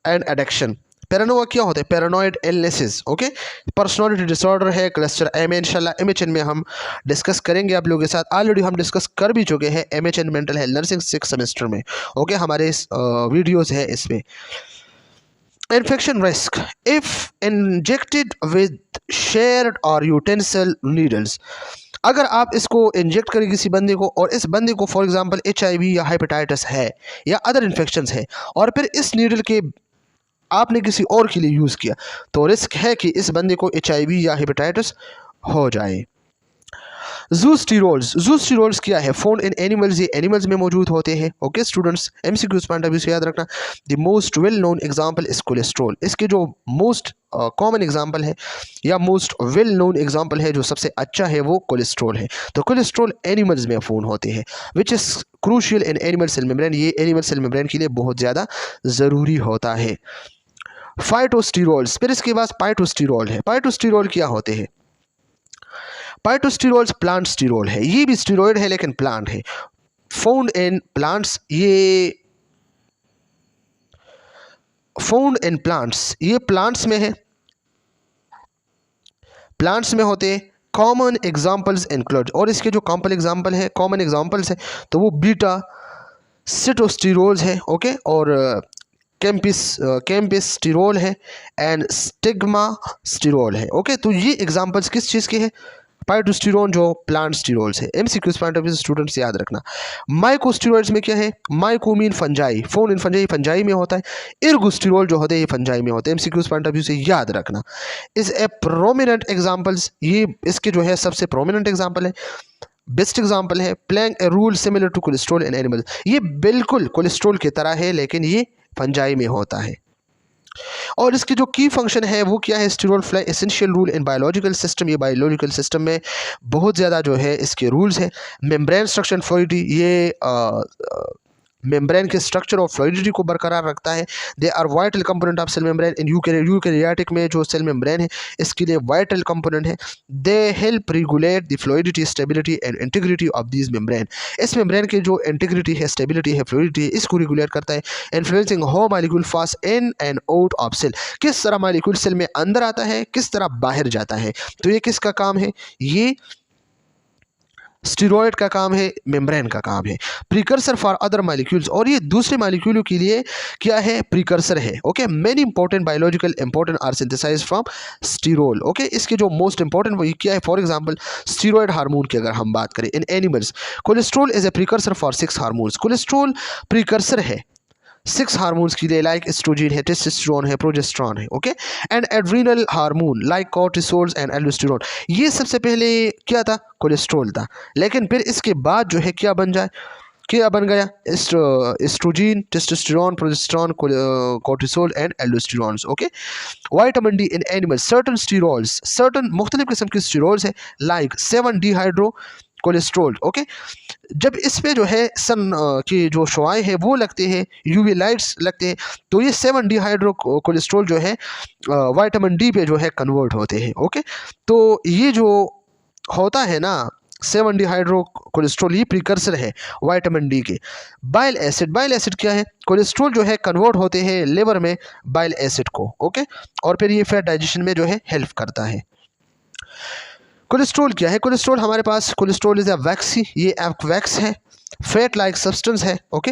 Speaker 1: एंड एडिक्शन। पैरानोवा क्या होता है? Paranoid illnesses. Okay, personality disorder है, क्लस्टर एम है। इंशाल्लाह एमएचएन में हम डिस्कस करेंगे आप लोगों के साथ, ऑलरेडी हम डिस्कस कर भी चुके हैं MHN mental health nursing 6 semester में। ओके, हमारे इस वीडियोस है इसमें। Infection risk if injected with shared और यूटेंसिल नीडल्स। अगर आप इसको इंजेक्ट करें किसी बंदे को, और इस बंदे को फॉर एग्जांपल HIV या हेपेटाइटिस है या अदर इन्फेक्शंस है, और फिर इस नीडल के आपने किसी और के लिए यूज़ किया, तो रिस्क है कि इस बंदे को HIV या हेपेटाइटिस हो जाए। ज़ूस्टेरॉल्स, ज़ूस्टेरॉल्स क्या है? फाउंड इन एनिमल्स, ये एनिमल्स में मौजूद होते हैं। Okay students, MCQs point of view से याद रखना। The most well known example is cholesterol. इसके जो मोस्ट कॉमन एग्जांपल है या मोस्ट वेल नोन एग्जांपल है, जो सबसे अच्छा है, वो कोलेस्ट्रॉल है। तो कोलेस्ट्रॉल एनिमल्स में फाउंड होते हैं, which is crucial in animal cell membrane. ये एनिमल सेल मेम्ब्रेन के लिए बहुत ज़्यादा ज़रूरी होता है। फाइटोस्टेरॉल्स, फिर इसके बाद पाइटोस्टेरॉल है। पाइटोस्टेरॉल क्या होते हैं? पाइटोस्टेरॉल्स प्लांट स्टेरॉल है, ये भी स्टेरॉइड है लेकिन प्लांट है, फाउंड इन प्लांट्स। ये फाउंड इन प्लांट्स, ये प्लांट्स में है, प्लांट्स में होते हैं। कॉमन एग्जांपल्स इंक्लूड, और इसके जो कॉमन एग्जांपल है, कॉमन एग्जांपल्स है, तो वो बीटा सिटोस्टेरोल्स है। ओके, और कैम्पिस स्टेरॉल है एंड स्टिग्मा स्टेरॉल है। ओके, तो ये एग्जांपल्स किस चीज़ के हैं? पाइटोस्टेरोन जो प्लांट स्टेरॉल्स है। MCQs पॉइंट ऑफ व्यू से स्टूडेंट्स याद रखना। माइकोस्टेरॉइड्स में क्या है? Myco mean fungi, found in fungi, fungi में होता है। इर्गोस्टेरॉल जो होते हैं ये फंजाई में होते हैं। MCQs पॉइंट ऑफ व्यू से याद रखना। इस ए प्रोमिनेंट एग्जांपल्स, ये इसके जो है सबसे प्रोमिनेंट एग्जांपल है, बेस्ट एग्जांपल है। Playing a role similar to cholesterol in animals, ये बिल्कुल कोलेस्ट्रॉल की तरह है लेकिन ये फंजाई में होता है। और इसके जो की फंक्शन है वो क्या है? Sterol play essential role in biological system. ये बायोलॉजिकल सिस्टम में बहुत ज़्यादा जो है इसके रूल्स हैं। मेम्ब्रेन स्ट्रक्चर एंड फ्लूइडिटी, ये मेम्ब्रेन के स्ट्रक्चर और फ्लूइडिटी को बरकरार रखता है। They are vital component of cell membrane in eukaryotic में जो सेल मेम्ब्रेन है इसके लिए वाइटल कंपोनेंट है। They help regulate the fluidity, stability and integrity of these membrane. इस मेम्ब्रेन की जो इंटीग्रिटी है, स्टेबिलिटी है, फ्लूइडिटी है, इसको रेगुलेट करता है। Influencing how molecule pass in and out of cell, किस तरह मॉलिक्यूल सेल में अंदर आता है, किस तरह बाहर जाता है। तो ये किसका काम है? ये स्टेरॉइड का काम है, मेम्ब्रेन का काम है। प्रीकर्सर फॉर अदर मॉलिक्यूल्स, और ये दूसरे मॉलिक्यूलों के लिए क्या है? प्रीकर्सर है। Okay, many important biological important are synthesized from sterol. Okay, इसके जो मोस्ट इंपॉर्टेंट वो क्या है? फॉर एग्जांपल स्टेरॉइड हार्मोन की अगर हम बात करें in animals, cholesterol is a precursor for 6 hormones. Cholesterol precursor है 6 हार्मोन्स के लिए, लाइक एस्ट्रोजन है, टेस्टोस्टेरोन है, प्रोजेस्टेरॉन है। Okay, and adrenal hormone like cortisols and aldosterone. ये सबसे पहले क्या था? कोलेस्ट्रॉल था, लेकिन फिर इसके बाद जो है क्या बन जाए, क्या बन गया? Estrogen, testosterone, progesterone, cortisol and aldosterones. Okay, vitamin D in animals, certain sterols, certain मुख्तलिफ किस्म के स्टेरॉल्स है, लाइक 7 डिहाइड्रो कोलेस्ट्रॉल। ओके, जब इस पे जो है सन की जो शुआएं हैं वो लगते हैं, UV लाइट्स लगते हैं, तो ये 7 डिहाइड्रो कोलेस्ट्रॉल जो है विटामिन डी पे जो है कन्वर्ट होते हैं। ओके, तो ये जो होता है ना 7 डिहाइड्रो कोलेस्ट्रॉल, ये प्रीकर्सर है विटामिन डी के। बाइल एसिड, बाइल एसिड क्या है? कोलेस्ट्रॉल जो है कन्वर्ट होते हैं लिवर में बाइल एसिड को। ओके, और फिर ये फैट डाइजेशन में जो है हेल्प करता है। कोलेस्ट्रॉल क्या है? कोलेस्ट्रॉल हमारे पास, कोलेस्ट्रॉल इज अ वैक्सी, ये वैक्स है, फैट लाइक सब्सटेंस है। Okay,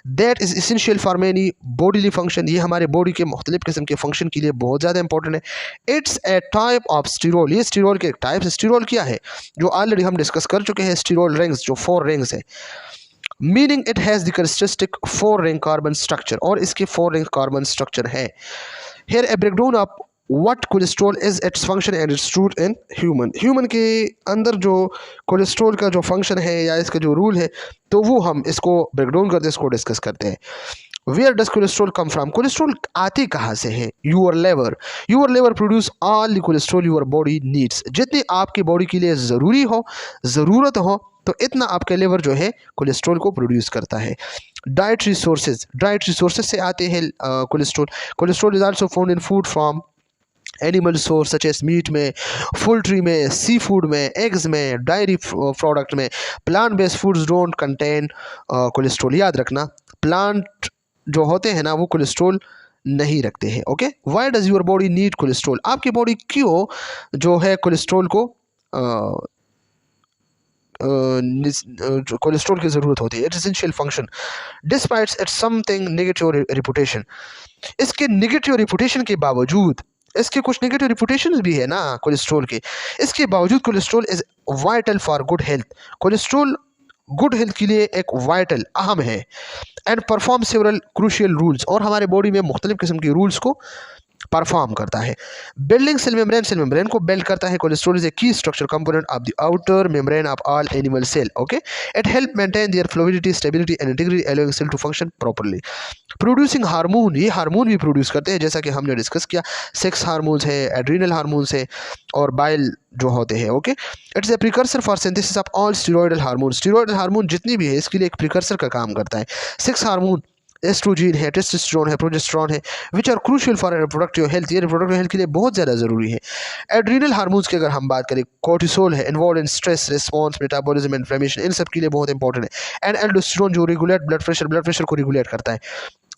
Speaker 1: that is essential for many bodily function, ये हमारे बॉडी के मुख्तलिफ किस्म के फंक्शन के लिए बहुत ज़्यादा इंपॉर्टेंट है। It's a type of sterol, ये स्टेरॉल के टाइप है। स्टेरॉल क्या है? जो ऑलरेडी हम डिस्कस कर चुके हैं, स्टेरॉल रिंग्स, जो 4 रिंग्स है, meaning it has the characteristic 4 ring carbon structure, और इसके 4 रिंग कार्बन स्ट्रक्चर है। Here a breakdown of what cholesterol is its function and its route in human के अंदर जो कोलेस्ट्रॉल का जो फंक्शन है या इसका जो रूल है, तो वो हम इसको ब्रेकडाउन करते हैं, इसको डिस्कस करते हैं। Where does cholesterol come from, cholesterol आते कहाँ से है? Your liver produce all the cholesterol your body needs, जितनी आपकी बॉडी के लिए ज़रूरत हो तो इतना आपका लिवर जो है कोलेस्ट्रॉल को प्रोड्यूस करता है। डाइट रिसोर्सेज से आते हैं cholesterol is also found in food from animal source such as meat में, पोल्ट्री में, सी फूड में, एग्स में, डायरी प्रोडक्ट में। Plant based foods don't contain cholesterol, याद रखना प्लांट जो होते हैं ना वो कोलेस्ट्रॉल नहीं रखते हैं। Okay, why does your body need cholesterol, आपकी बॉडी क्यों जो है कोलेस्ट्रॉल को कोलेस्ट्रॉल की ज़रूरत होती है? It essential function despites its something negative reputation, इसके नेगेटिव रिपुटेशन के बावजूद, इसके कुछ नेगेटिव रिपुटेशन भी है ना कोलेस्ट्रॉल के, इसके बावजूद cholesterol is vital for good health, cholesterol good health के लिए एक वाइटल अहम है। And perform several crucial rules, और हमारे बॉडी में मुख्तलिफ किस्म के रूल्स को परफॉर्म करता है। बिल्डिंग सेल मेम्ब्रेन को बिल्ड करता है। Cholesterol is a key structure component of the outer membrane of all animal cell. Okay, it help maintain their fluidity, stability and integrity allowing cell to function properly. Producing hormone, ये हार्मोन भी प्रोड्यूस करते हैं जैसा कि हमने डिस्कस किया, सेक्स हार्मोन्स है, एड्रीनल हार्मोन्स है और बाइल जो होते हैं। Okay, it's a precursor for synthesis of all steroidal hormone जितनी भी है इसके लिए एक प्रिकर्सर का काम करता है। सेक्स हार्मोन एस्ट्रोजन है, टेस्टोस्टेरोन है, प्रोजेस्टेरोन है, which are crucial for reproductive health, ये रिप्रोडक्टिव हेल्थ के लिए बहुत ज़्यादा ज़रूरी है। एड्रीनल हार्मोन्स की अगर हम बात करें, कोर्टिसोल है, involve in stress response, metabolism, inflammation, इन सब के लिए बहुत इंपॉर्टेंट है। एंड एल्डोस्टेरोन जो रेगुलेट ब्लड प्रेशर को रेगुलेट करता है,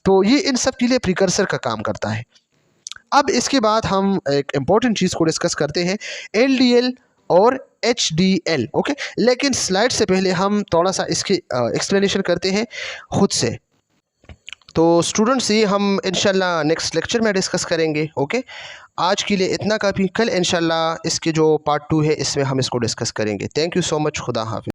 Speaker 1: तो ये इन सब के लिए प्रिकर्सर का काम करता है। अब इसके बाद हम एक इम्पॉर्टेंट चीज़ को डिस्कस करते हैं, LDL और HDL। ओके, लेकिन स्लाइड से पहले हम थोड़ा सा इसकी एक्सप्लेनेशन करते हैं खुद से। तो स्टूडेंट्स ये हम इंशाल्लाह नेक्स्ट लेक्चर में डिस्कस करेंगे। ओके, आज के लिए इतना काफ़ी, कल इंशाल्लाह इसके जो पार्ट 2 है इसमें हम इसको डिस्कस करेंगे। थैंक यू सो मच, खुदा हाफिज़।